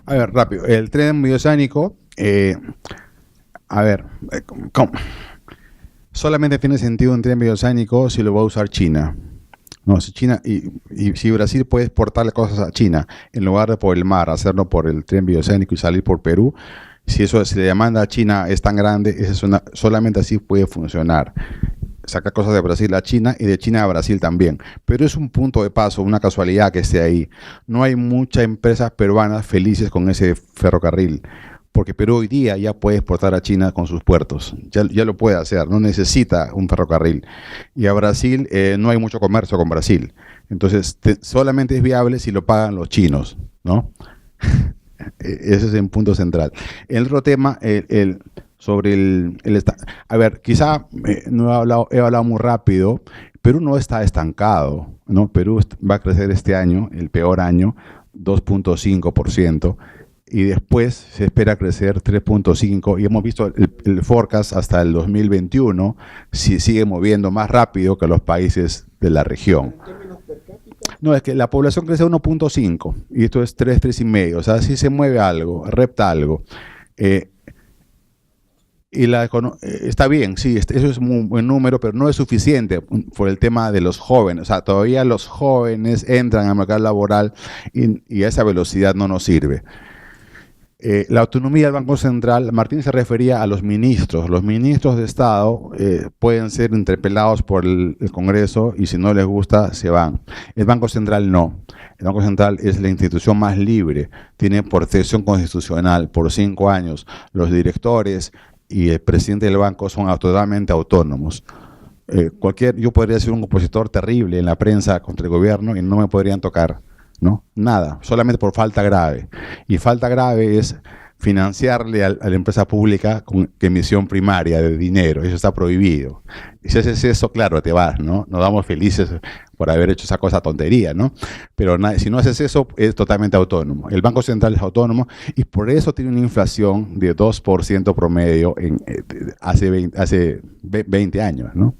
A ver, rápido. El tren bioceánico, a ver, ¿cómo? Solamente tiene sentido un tren bioceánico si lo va a usar China. No, si China y si Brasil puede exportarle cosas a China en lugar de por el mar, hacerlo por el tren bioceánico y salir por Perú, si la demanda a China es tan grande, solamente así puede funcionar. Sacar cosas de Brasil a China y de China a Brasil también. Pero es un punto de paso, una casualidad que esté ahí. No hay muchas empresas peruanas felices con ese ferrocarril, porque Perú hoy día ya puede exportar a China con sus puertos. Ya lo puede hacer, no necesita un ferrocarril. Y a Brasil no hay mucho comercio con Brasil. Entonces solamente es viable si lo pagan los chinos, ¿no? Ese es un punto central. El otro tema, a ver, quizá no he hablado muy rápido. Perú no está estancado, ¿no? Perú va a crecer este año, el peor año, 2.5%, y después se espera crecer 3.5%, y hemos visto el forecast hasta el 2021, si sigue moviendo más rápido que los países de la región. No, es que la población crece 1.5 y esto es 3.5. O sea, si se mueve algo, repta algo. Está bien, sí, eso es un buen número, pero no es suficiente por el tema de los jóvenes. O sea, todavía los jóvenes entran al mercado laboral y a esa velocidad no nos sirve. La autonomía del Banco Central, Martín se refería a los ministros. Los ministros de Estado pueden ser interpelados por el Congreso y si no les gusta, se van. El Banco Central no. El Banco Central es la institución más libre. Tiene protección constitucional por 5 años. Los directores y el presidente del banco son totalmente autónomos. Yo podría ser un opositor terrible en la prensa contra el gobierno y no me podrían tocar. ¿No? Nada, solamente por falta grave. Y falta grave es financiarle a la empresa pública con emisión primaria de dinero. Eso está prohibido. Y si haces eso, claro, te vas, ¿no? Nos damos felices por haber hecho esa cosa tontería, ¿no? Pero si no haces eso, es totalmente autónomo. El Banco Central es autónomo y por eso tiene una inflación de 2% promedio hace 20 años, ¿no?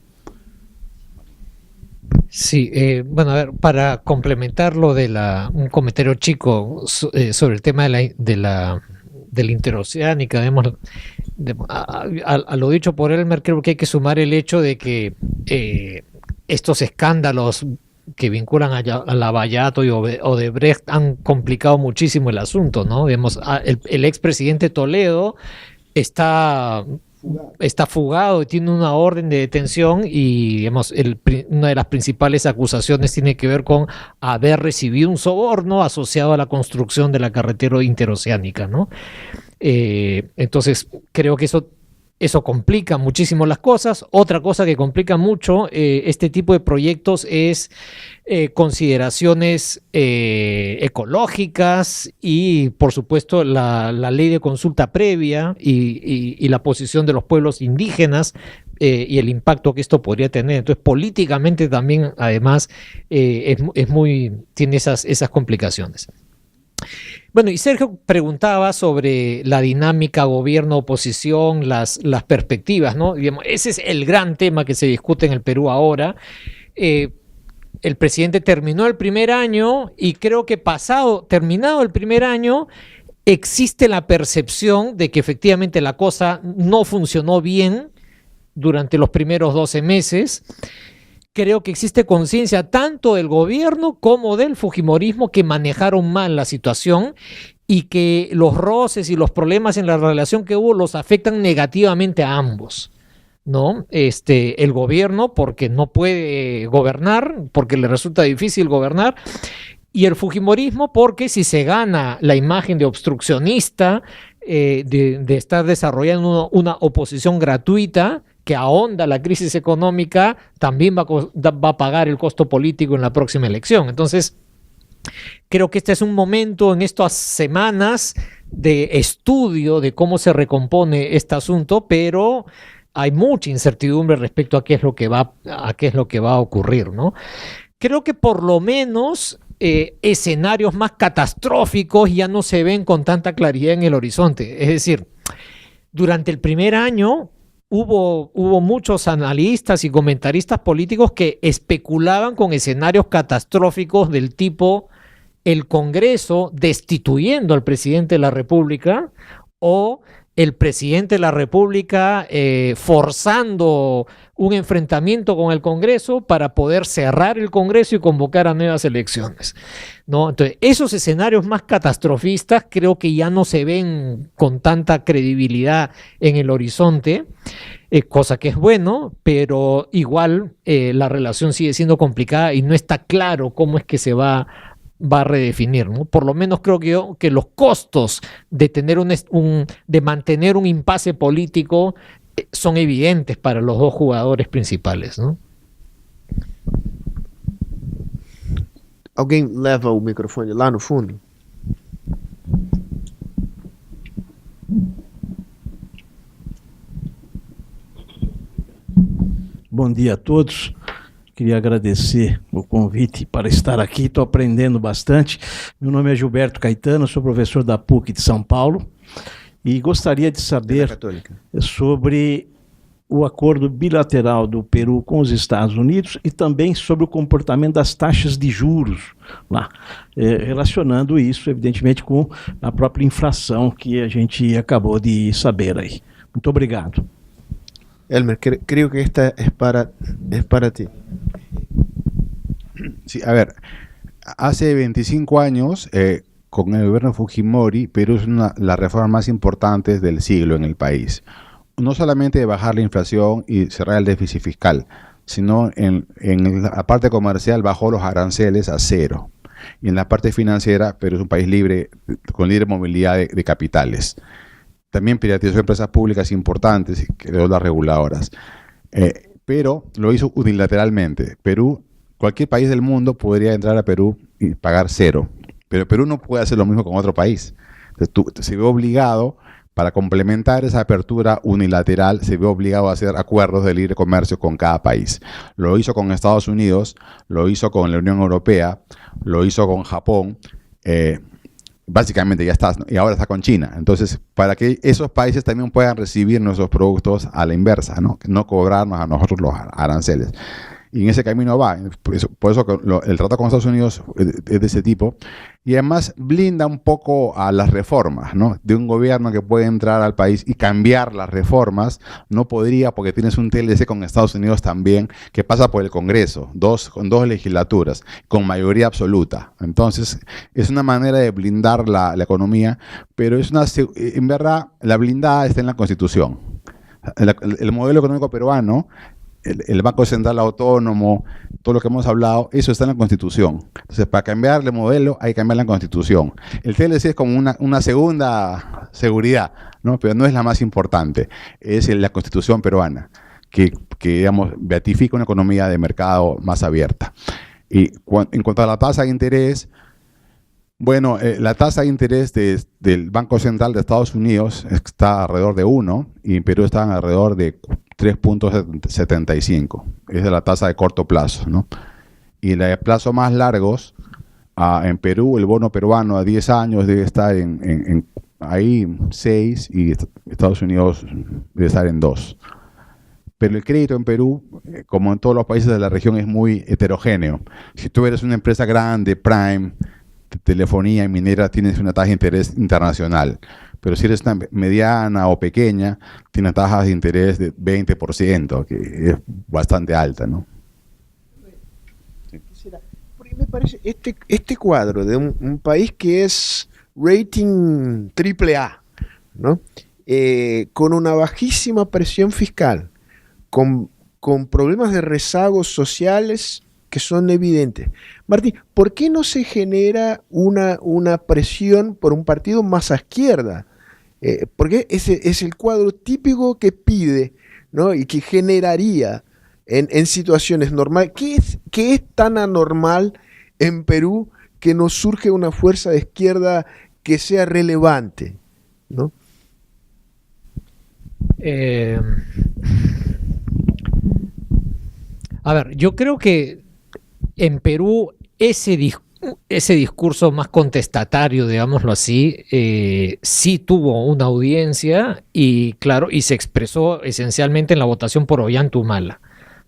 Sí, bueno, a ver, para complementar lo de un comentario chico sobre el tema de la interoceánica, a lo dicho por Elmer, creo que hay que sumar el hecho de que estos escándalos que vinculan a Lavallato y Odebrecht han complicado muchísimo el asunto, ¿no? El expresidente Toledo está fugado y tiene una orden de detención y una de las principales acusaciones tiene que ver con haber recibido un soborno asociado a la construcción de la carretera interoceánica, ¿no? Entonces creo que eso complica muchísimo las cosas. Otra cosa que complica mucho este tipo de proyectos es consideraciones ecológicas y, por supuesto, la ley de consulta previa y la posición de los pueblos indígenas y el impacto que esto podría tener. Entonces, políticamente también, además, tiene esas complicaciones. Bueno, y Sergio preguntaba sobre la dinámica gobierno-oposición, las perspectivas, ¿no? Digamos, ese es el gran tema que se discute en el Perú ahora. El presidente terminó el primer año y creo que terminado el primer año, existe la percepción de que efectivamente la cosa no funcionó bien durante los primeros 12 meses. Creo que existe conciencia tanto del gobierno como del fujimorismo que manejaron mal la situación y que los roces y los problemas en la relación que hubo los afectan negativamente a ambos, ¿no? El gobierno porque no puede gobernar, porque le resulta difícil gobernar, y el fujimorismo porque si se gana la imagen de obstruccionista, de estar desarrollando una oposición gratuita que ahonda la crisis económica, también va a pagar el costo político en la próxima elección. Entonces, creo que este es un momento en estas semanas de estudio de cómo se recompone este asunto, pero hay mucha incertidumbre respecto a qué es lo que va a ocurrir, ¿no? Creo que por lo menos escenarios más catastróficos ya no se ven con tanta claridad en el horizonte. Es decir, durante el primer año hubo muchos analistas y comentaristas políticos que especulaban con escenarios catastróficos del tipo el Congreso destituyendo al presidente de la República o el presidente de la República forzando un enfrentamiento con el Congreso para poder cerrar el Congreso y convocar a nuevas elecciones, ¿no? Entonces, esos escenarios más catastrofistas creo que ya no se ven con tanta credibilidad en el horizonte, cosa que es bueno, pero igual la relación sigue siendo complicada y no está claro cómo es que se va a redefinir, ¿no? Por lo menos creo que los costos de tener de mantener un impasse político son evidentes para los dos jugadores principales, ¿no? Alguém leva o microfone lá no fundo? Bom dia a todos. Queria agradecer o convite para estar aqui. Estou aprendendo bastante. Meu nome é Gilberto Caetano, sou professor da PUC de São Paulo e gostaria de saber sobre o acordo bilateral do Peru com os Estados Unidos e também sobre o comportamento das taxas de juros lá, relacionando isso, evidentemente, com a própria inflação que a gente acabou de saber aí. Muito obrigado. Elmer, creo que esta es para ti. Sí, a ver, hace 25 años, con el gobierno Fujimori, Perú es las reformas más importantes del siglo en el país. No solamente de bajar la inflación y cerrar el déficit fiscal, sino en la parte comercial bajó los aranceles a cero. Y en la parte financiera, Perú es un país libre, con libre movilidad de capitales. También privatizó empresas públicas importantes y creó las reguladoras. Pero lo hizo unilateralmente. Perú, cualquier país del mundo podría entrar a Perú y pagar cero. Pero Perú no puede hacer lo mismo con otro país. Entonces, se ve obligado, para complementar esa apertura unilateral, se ve obligado a hacer acuerdos de libre comercio con cada país. Lo hizo con Estados Unidos, lo hizo con la Unión Europea, lo hizo con Japón. Básicamente ya está, y ahora está con China. Entonces, para que esos países también puedan recibir nuestros productos a la inversa, no cobrarnos a nosotros los aranceles. Y en ese camino va. Por eso el trato con Estados Unidos es de ese tipo. Y además blinda un poco a las reformas, ¿no? De un gobierno que puede entrar al país y cambiar las reformas. No podría, porque tienes un TLC con Estados Unidos también, que pasa por el Congreso, con dos legislaturas, con mayoría absoluta. Entonces, es una manera de blindar la economía, pero en verdad, la blindada está en la Constitución. El modelo económico peruano, el Banco Central Autónomo, todo lo que hemos hablado, eso está en la Constitución. Entonces, para cambiar el modelo hay que cambiar la Constitución. El TLC es como una segunda seguridad, ¿no? Pero no es la más importante. Es la Constitución peruana, que digamos, beatifica una economía de mercado más abierta. Y en cuanto a la tasa de interés, bueno, la tasa de interés del Banco Central de Estados Unidos está alrededor de 1 y en Perú está alrededor de 3.75. Esa es la tasa de corto plazo, ¿no? Y la de plazo más largos, en Perú, el bono peruano a 10 años debe estar en ahí 6 y Estados Unidos debe estar en 2. Pero el crédito en Perú, como en todos los países de la región, es muy heterogéneo. Si tú eres una empresa grande, prime, telefonía y minera, tienes una tasa de interés internacional. Pero si eres una mediana o pequeña, tienes tasas de interés de 20%, que es bastante alta, ¿no? Porque me parece este cuadro de un país que es rating AAA, ¿no? Con una bajísima presión fiscal, con problemas de rezagos sociales que son evidentes. Martín, ¿por qué no se genera una presión por un partido más a izquierda? Porque ese es el cuadro típico que pide, ¿no? Y que generaría en situaciones normales. ¿Qué es tan anormal en Perú que no surge una fuerza de izquierda que sea relevante, ¿no? A ver, yo creo que en Perú ese discurso más contestatario, digámoslo así, sí tuvo una audiencia y claro, y se expresó esencialmente en la votación por Ollanta-Humala,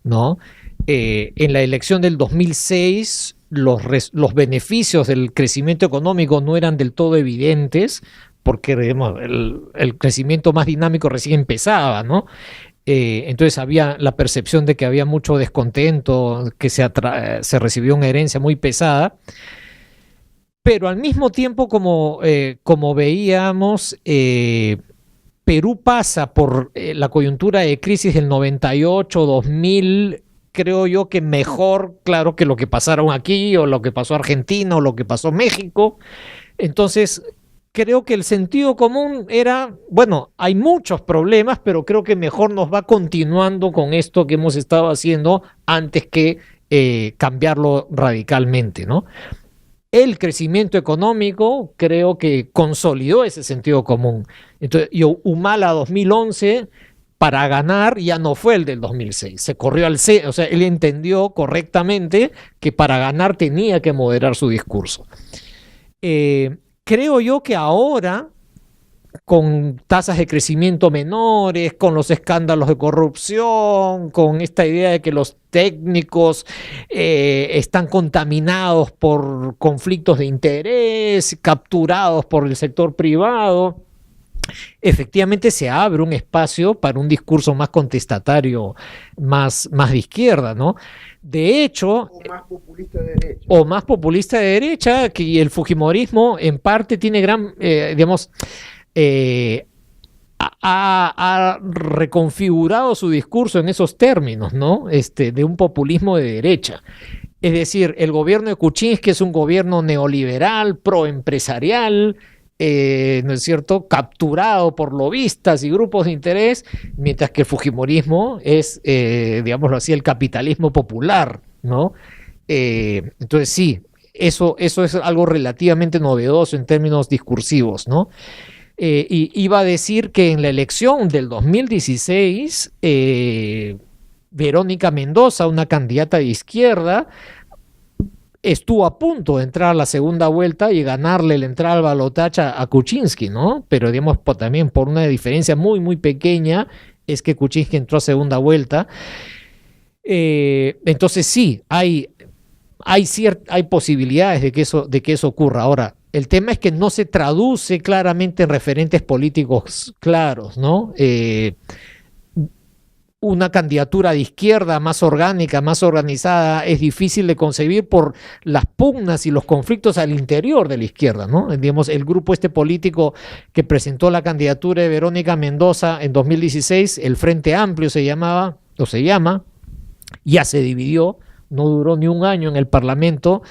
¿no? En la elección del 2006 los beneficios del crecimiento económico no eran del todo evidentes porque digamos, el crecimiento más dinámico recién empezaba, ¿no? Entonces había la percepción de que había mucho descontento, que se recibió una herencia muy pesada, pero al mismo tiempo, como veíamos, Perú pasa por la coyuntura de crisis del 98, 2000, creo yo que mejor, claro, que lo que pasaron aquí, o lo que pasó Argentina, o lo que pasó México. Entonces, creo que el sentido común era, bueno, hay muchos problemas, pero creo que mejor nos va continuando con esto que hemos estado haciendo antes que cambiarlo radicalmente, ¿no? el crecimiento económico creo que consolidó ese sentido común. Entonces, Humala 2011 para ganar ya no fue el del 2006, se corrió al C, o sea, él entendió correctamente que para ganar tenía que moderar su discurso. Creo yo que ahora, con tasas de crecimiento menores, con los escándalos de corrupción, con esta idea de que los técnicos están contaminados por conflictos de interés, capturados por el sector privado, efectivamente se abre un espacio para un discurso más contestatario, más de izquierda, ¿no? De hecho, O más populista de derecha. o más populista de derecha, que el fujimorismo en parte tiene gran, digamos, ha reconfigurado su discurso en esos términos, ¿no? De un populismo de derecha. Es decir, el gobierno de Kuczynski es un gobierno neoliberal, proempresarial, ¿no es cierto?, capturado por lobistas y grupos de interés, mientras que el fujimorismo es, digámoslo así, el capitalismo popular, ¿no? Entonces sí, eso es algo relativamente novedoso en términos discursivos, ¿no? Y iba a decir que en la elección del 2016, Verónica Mendoza, una candidata de izquierda, estuvo a punto de entrar a la segunda vuelta y ganarle la entrada al balotaje a Kuczynski, ¿no? Pero digamos también por una diferencia muy, muy pequeña es que Kuczynski entró a segunda vuelta. Entonces sí, hay posibilidades de que eso ocurra. Ahora, el tema es que no se traduce claramente en referentes políticos claros, ¿no? Una candidatura de izquierda más orgánica, más organizada, es difícil de concebir por las pugnas y los conflictos al interior de la izquierda, ¿no? Digamos, el grupo político que presentó la candidatura de Verónica Mendoza en 2016, el Frente Amplio se llamaba, o se llama, ya se dividió, no duró ni un año en el Parlamento,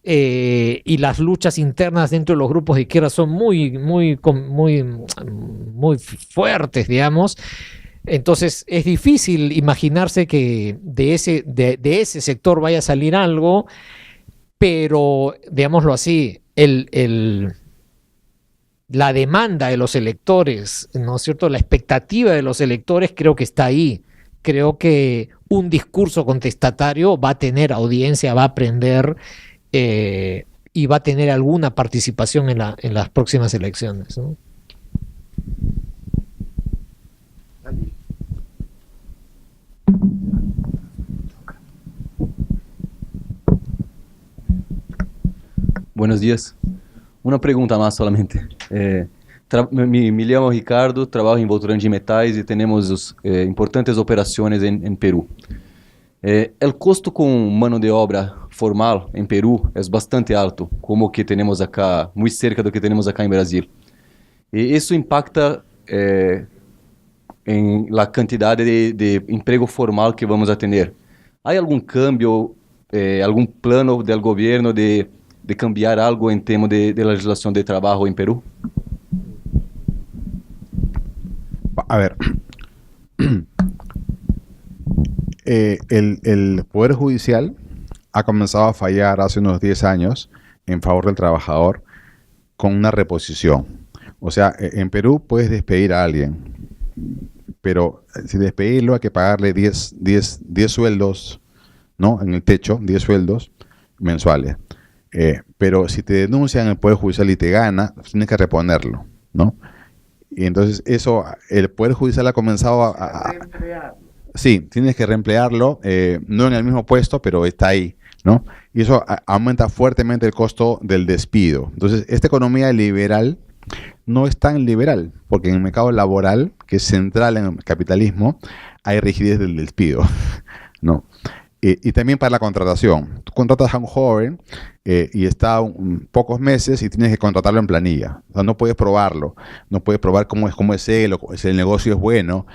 y las luchas internas dentro de los grupos de izquierda son muy fuertes, digamos. Entonces es difícil imaginarse que de ese sector vaya a salir algo, pero digámoslo así, la demanda de los electores, ¿no es cierto?, la expectativa de los electores creo que está ahí. Creo que un discurso contestatario va a tener audiencia, va a aprender y va a tener alguna participación en las próximas elecciones, ¿no? Buenos días. Una pregunta más solamente. Me llamo Ricardo, trabajo en Votorantim de Metais y tenemos importantes operaciones en Perú. El costo con mano de obra formal en Perú es bastante alto, como que tenemos acá, muy cerca de lo que tenemos acá en Brasil. Y eso impacta en la cantidad de empleo formal que vamos a tener. ¿Hay algún cambio, algún plano del gobierno de cambiar algo en tema de legislación de trabajo en Perú? A ver, el Poder Judicial ha comenzado a fallar hace unos 10 años en favor del trabajador con una reposición. O sea, en Perú puedes despedir a alguien, pero si despedirlo hay que pagarle 10 sueldos, ¿no? En el techo, 10 sueldos mensuales. Pero si te denuncian en el Poder Judicial y te gana, tienes que reponerlo, ¿no? Y entonces eso, el Poder Judicial ha comenzado a sí, tienes que reemplearlo, no en el mismo puesto, pero está ahí, ¿no? Y eso aumenta fuertemente el costo del despido. Entonces, esta economía liberal no es tan liberal, porque en el mercado laboral, que es central en el capitalismo, hay rigidez del despido, ¿no? Y también para la contratación. Tú contratas a un joven y está pocos meses y tienes que contratarlo en planilla. O sea, no puedes probarlo. No puedes probar cómo es él, o si el negocio es bueno.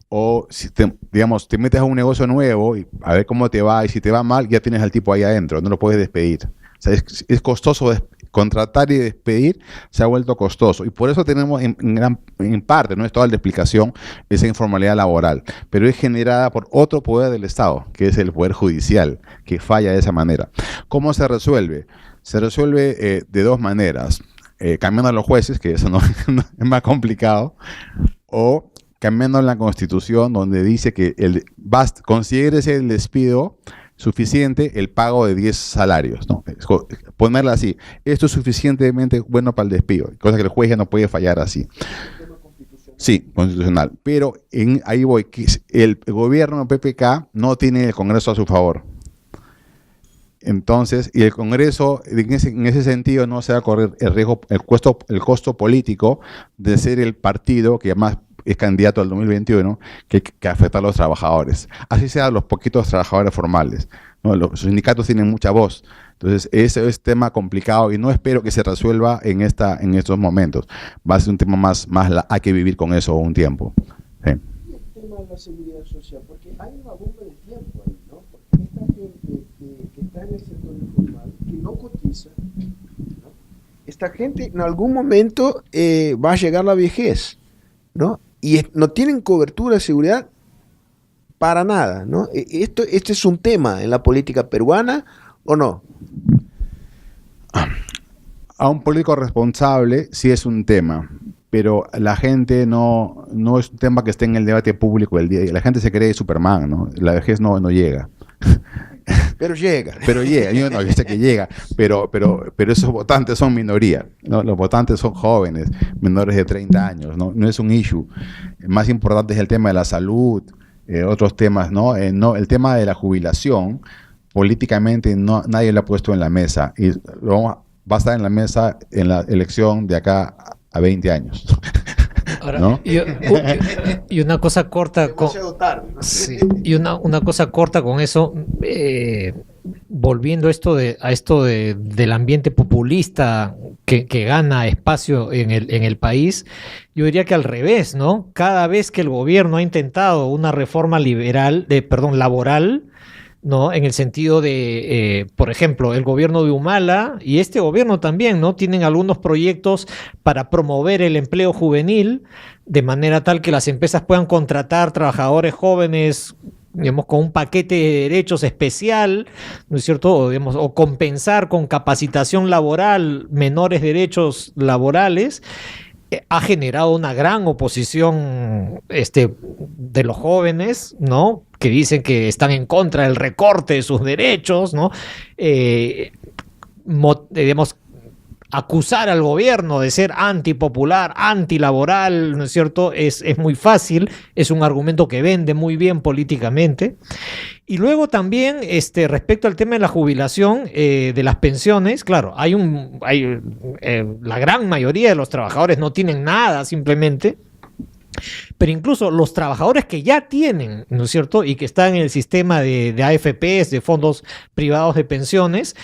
O si te metes a un negocio nuevo y a ver cómo te va. Y si te va mal, ya tienes al tipo ahí adentro. No lo puedes despedir. O sea, es costoso contratar y despedir, se ha vuelto costoso. Y por eso tenemos en parte, no es toda la explicación, esa informalidad laboral. Pero es generada por otro poder del Estado, que es el Poder Judicial, que falla de esa manera. ¿Cómo se resuelve? se resuelve de dos maneras. Cambiando a los jueces, que eso no es más complicado, o cambiando la Constitución, donde dice que considérese el despido suficiente el pago de 10 salarios, ¿no? Ponerla así, esto es suficientemente bueno para el despido, cosa que el juez ya no puede fallar así. Sí, constitucional, pero ahí voy, que el gobierno PPK no tiene el Congreso a su favor. Entonces, y el Congreso en ese sentido no se va a correr el riesgo, el costo político de ser el partido que además es candidato al 2021 que afecta a los trabajadores. Así sean los poquitos trabajadores formales, ¿no? Los sindicatos tienen mucha voz. Entonces, ese es tema complicado y no espero que se resuelva en estos momentos. Va a ser un tema más hay que vivir con eso un tiempo. Sí. Y el tema de la seguridad social, porque hay una bomba de tiempo ahí, ¿no? Porque esta gente que está en el sector informal, que no cotiza, ¿no? Esta gente en algún momento va a llegar la vejez, ¿no? Y no tienen cobertura de seguridad para nada, ¿no? ¿Este es un tema en la política peruana o no? A un político responsable sí es un tema, pero la gente no es un tema que esté en el debate público del día a día. La gente se cree Superman, ¿no? La vejez no llega. Pero llega. Pero llega, yo sé que llega, pero esos votantes son minoría, ¿no? Los votantes son jóvenes, menores de 30 años, ¿no? No es un issue. El más importante es el tema de la salud, otros temas, ¿no? El tema de la jubilación, políticamente nadie lo ha puesto en la mesa y va a estar en la mesa en la elección de acá a 20 años. Ahora, ¿no? y una cosa corta con, Tarde, ¿no? sí, y una cosa corta con eso, volviendo a esto del ambiente populista que gana espacio en el país, yo diría que al revés, ¿no? Cada vez que el gobierno ha intentado una reforma laboral, ¿no? En el sentido de, por ejemplo, el gobierno de Humala y este gobierno también, ¿no? Tienen algunos proyectos para promover el empleo juvenil de manera tal que las empresas puedan contratar trabajadores jóvenes, digamos, con un paquete de derechos especial, ¿no es cierto? O compensar con capacitación laboral menores derechos laborales. Ha generado una gran oposición de los jóvenes, ¿no? Que dicen que están en contra del recorte de sus derechos, ¿no? Digamos, acusar al gobierno de ser antipopular, antilaboral, ¿no es cierto? Es muy fácil, es un argumento que vende muy bien políticamente. Y luego también, respecto al tema de la jubilación, de las pensiones, claro, la gran mayoría de los trabajadores no tienen nada simplemente, pero incluso los trabajadores que ya tienen, ¿no es cierto?, y que están en el sistema de AFPs, de fondos privados de pensiones,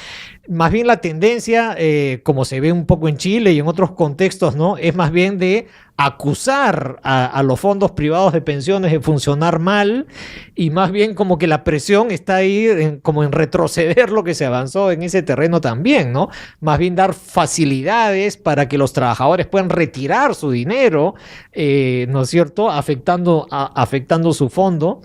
más bien la tendencia, como se ve un poco en Chile y en otros contextos, ¿no?, es más bien de acusar a los fondos privados de pensiones de funcionar mal, y más bien como que la presión está ahí como en retroceder lo que se avanzó en ese terreno también, ¿no? Más bien dar facilidades para que los trabajadores puedan retirar su dinero, ¿no es cierto?, afectando su fondo.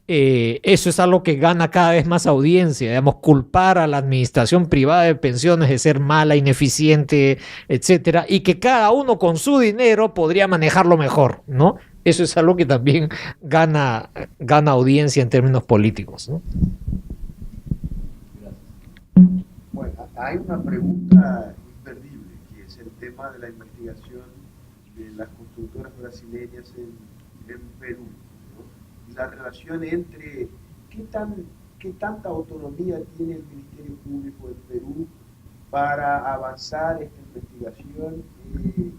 Eso es algo que gana cada vez más audiencia, digamos, culpar a la administración privada de pensiones de ser mala, ineficiente, etcétera, y que cada uno con su dinero podría manejarlo mejor, ¿no? Eso es algo que también gana audiencia en términos políticos, ¿no? Bueno, hay una pregunta imperdible, que es el tema de la investigación de las constructoras brasileñas en Perú. La relación entre qué tanta autonomía tiene el Ministerio Público de Perú para avanzar esta investigación y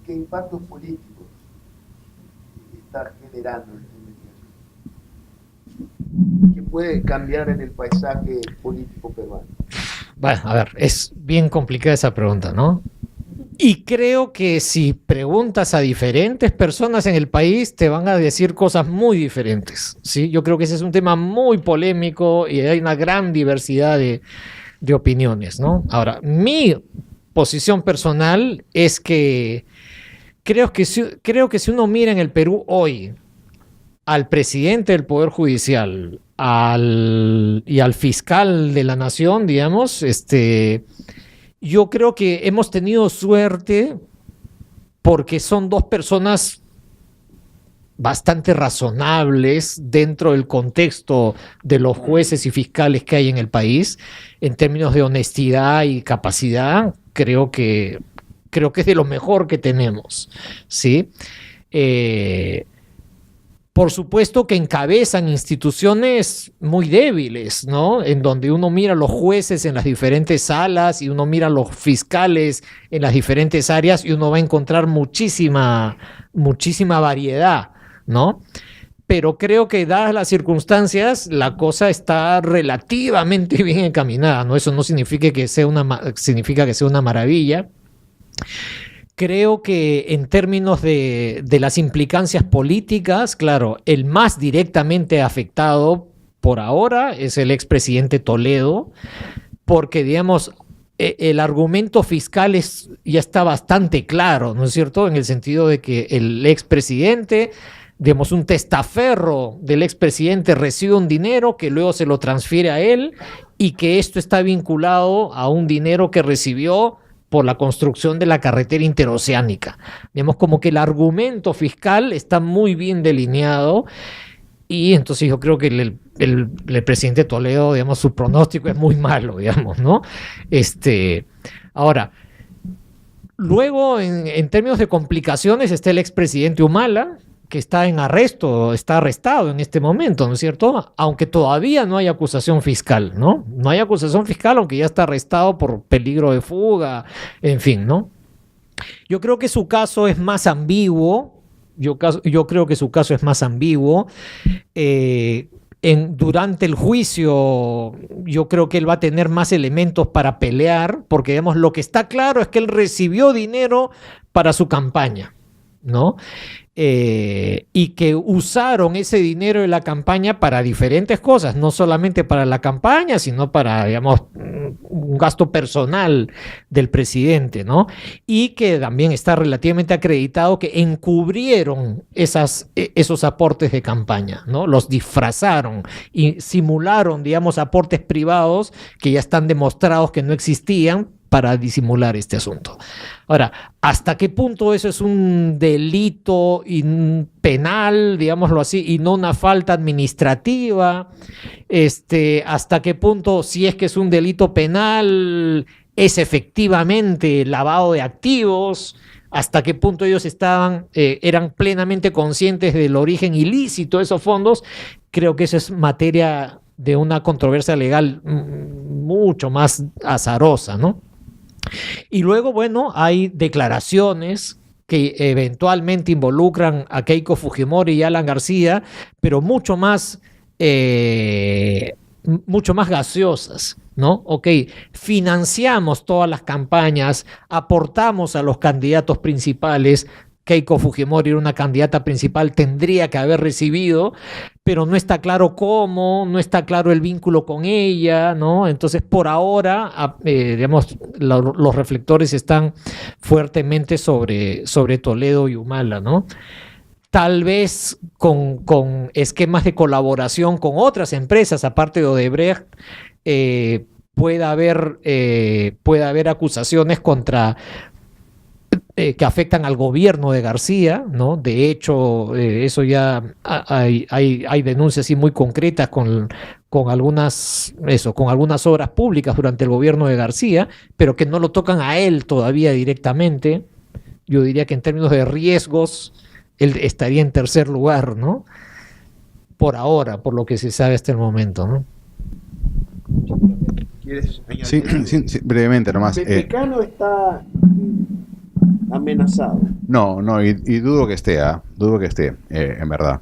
qué impactos políticos está generando esta investigación. ¿Qué puede cambiar en el paisaje político peruano? Bueno, a ver, es bien complicada esa pregunta, ¿no? Y creo que si preguntas a diferentes personas en el país, te van a decir cosas muy diferentes, ¿sí? Yo creo que ese es un tema muy polémico y hay una gran diversidad de opiniones, ¿no? Ahora, mi posición personal es que creo que si uno mira en el Perú hoy al presidente del Poder Judicial y al fiscal de la Nación, digamos, yo creo que hemos tenido suerte porque son dos personas bastante razonables dentro del contexto de los jueces y fiscales que hay en el país, en términos de honestidad y capacidad. Creo que es de lo mejor que tenemos, ¿sí? Por supuesto que encabezan instituciones muy débiles, ¿no? En donde uno mira a los jueces en las diferentes salas y uno mira a los fiscales en las diferentes áreas y uno va a encontrar muchísima variedad, ¿no? Pero creo que dadas las circunstancias, la cosa está relativamente bien encaminada, ¿no? Eso no significa que sea una maravilla. Creo que en términos de las implicancias políticas, claro, el más directamente afectado por ahora es el expresidente Toledo, porque, digamos, el argumento fiscal ya está bastante claro, ¿no es cierto? En el sentido de que el expresidente, digamos, un testaferro del expresidente recibe un dinero que luego se lo transfiere a él y que esto está vinculado a un dinero que recibió por la construcción de la carretera interoceánica. Digamos, como que el argumento fiscal está muy bien delineado y entonces yo creo que el presidente Toledo, digamos, su pronóstico es muy malo, digamos, ¿no? Ahora, luego, en términos de complicaciones, está el expresidente Humala, que está arrestado en este momento, ¿no es cierto? Aunque todavía no hay acusación fiscal, ¿no? No hay acusación fiscal, aunque ya está arrestado por peligro de fuga, en fin, ¿no? Yo creo que su caso es más ambiguo. Yo creo que su caso es más ambiguo. Durante el juicio, yo creo que él va a tener más elementos para pelear, porque, digamos, lo que está claro es que él recibió dinero para su campaña, ¿no? Y que usaron ese dinero de la campaña para diferentes cosas, no solamente para la campaña, sino para, digamos, un gasto personal del presidente, ¿no? Y que también está relativamente acreditado que encubrieron esos aportes de campaña, ¿no? Los disfrazaron y simularon, digamos, aportes privados que ya están demostrados que no existían, para disimular este asunto. Ahora, ¿hasta qué punto eso es un delito penal, digámoslo así, y no una falta administrativa? ¿Hasta qué punto, si es que es un delito penal, es efectivamente lavado de activos? ¿Hasta qué punto ellos eran plenamente conscientes del origen ilícito de esos fondos? Creo que eso es materia de una controversia legal mucho más azarosa, ¿no? Y luego, bueno, hay declaraciones que eventualmente involucran a Keiko Fujimori y Alan García, pero mucho más gaseosas, ¿no? Ok, financiamos todas las campañas, aportamos a los candidatos principales. Keiko Fujimori era una candidata principal, tendría que haber recibido, pero no está claro cómo, no está claro el vínculo con ella, ¿no? Entonces, por ahora, digamos, los reflectores están fuertemente sobre Toledo y Humala, ¿no? Tal vez con esquemas de colaboración con otras empresas, aparte de Odebrecht, pueda haber acusaciones que afectan al gobierno de García, ¿no? De hecho, eso ya hay denuncias así muy concretas con algunas obras públicas durante el gobierno de García, pero que no lo tocan a él todavía directamente. Yo diría que en términos de riesgos, él estaría en tercer lugar, ¿no? Por ahora, por lo que se sabe hasta el momento, ¿no? Sí, brevemente nomás. ¿Mexicano está amenazado? No, y dudo que esté, en verdad.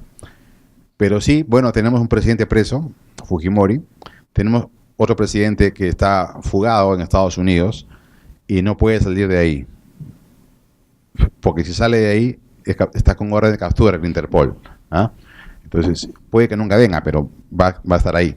Pero sí, bueno, tenemos un presidente preso, Fujimori, tenemos otro presidente que está fugado en Estados Unidos y no puede salir de ahí. Porque si sale de ahí, está con orden de captura en Interpol. ¿Ah? Entonces, puede que nunca venga, pero va a estar ahí.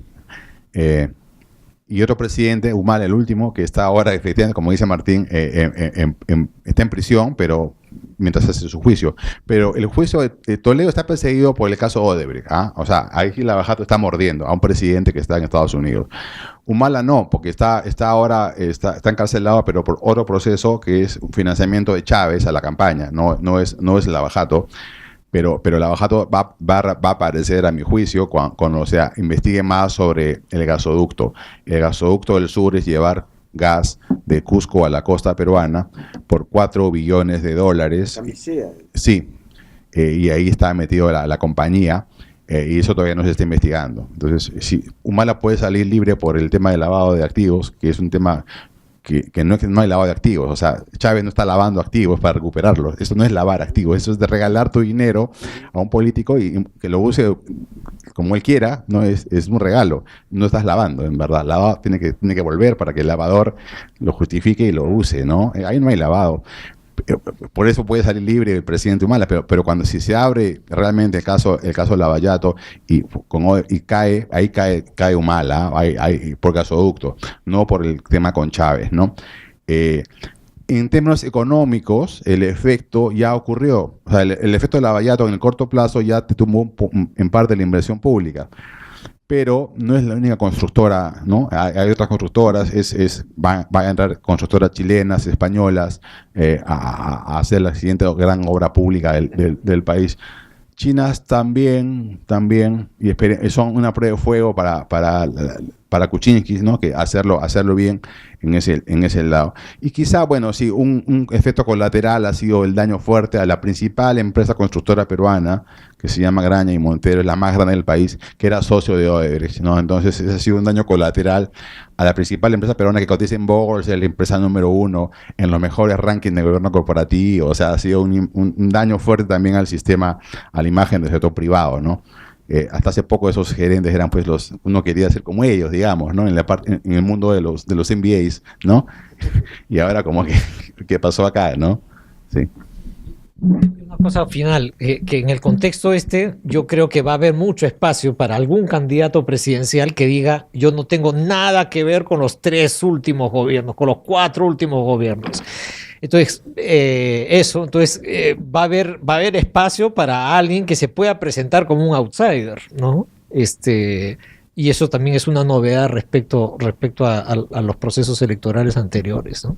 y otro presidente, Humala, el último, que está ahora, efectivamente, como dice Martín, está en prisión, pero mientras hace su juicio. Pero el juicio de Toledo está perseguido por el caso Odebrecht. O sea, ahí Lavajato está mordiendo a un presidente que está en Estados Unidos. Humala no, porque está encarcelado, pero por otro proceso que es un financiamiento de Chávez a la campaña, no es Lavajato. Pero Lavajato va a aparecer, a mi juicio, cuando investigue más sobre el gasoducto. El gasoducto del sur es llevar gas de Cusco a la costa peruana por $4 billones. Sí, y ahí está metido la compañía, y eso todavía no se está investigando. Entonces, si Humala puede salir libre por el tema del lavado de activos, que es un tema que no hay lavado de activos. O sea, Chávez no está lavando activos para recuperarlos. Eso no es lavar activos, eso es de regalar tu dinero a un político y que lo use como él quiera. No es un regalo, no estás lavando, en verdad. Lavado tiene que volver para que el lavador lo justifique y lo use, ¿no? Ahí no hay lavado. Por eso puede salir libre el presidente Humala, pero cuando si se abre realmente el caso Lavallato y cae Humala, por gasoducto, no por el tema con Chávez, ¿no? En términos económicos, el efecto ya ocurrió. O sea, el efecto de Lavallato en el corto plazo ya te tumbó en parte la inversión pública. Pero no es la única constructora, ¿no? Hay otras constructoras, van a entrar constructoras chilenas, españolas, a hacer la siguiente gran obra pública del país. Chinas también, y son una prueba de fuego para Kuczynski, ¿no? Que hacerlo bien en ese lado. Y quizá, bueno, sí, un efecto colateral ha sido el daño fuerte a la principal empresa constructora peruana, que se llama Graña y Montero, es la más grande del país, que era socio de Odebrecht, ¿no? Entonces, ese ha sido un daño colateral a la principal empresa peruana que cotiza en bolsa, es la empresa número 1 en los mejores rankings de gobierno corporativo. O sea, ha sido un daño fuerte también al sistema, a la imagen del sector privado, ¿no? Hasta hace poco esos gerentes eran pues uno quería ser como ellos, digamos, ¿no? En el mundo de los MBAs, ¿no? Y ahora como que ¿qué pasó acá, no? Sí. Una cosa final, que en el contexto yo creo que va a haber mucho espacio para algún candidato presidencial que diga yo no tengo nada que ver con los 3 últimos gobiernos, con los 4 últimos gobiernos. Entonces, va a haber espacio para alguien que se pueda presentar como un outsider, ¿no? Y eso también es una novedad respecto a los procesos electorales anteriores, ¿no?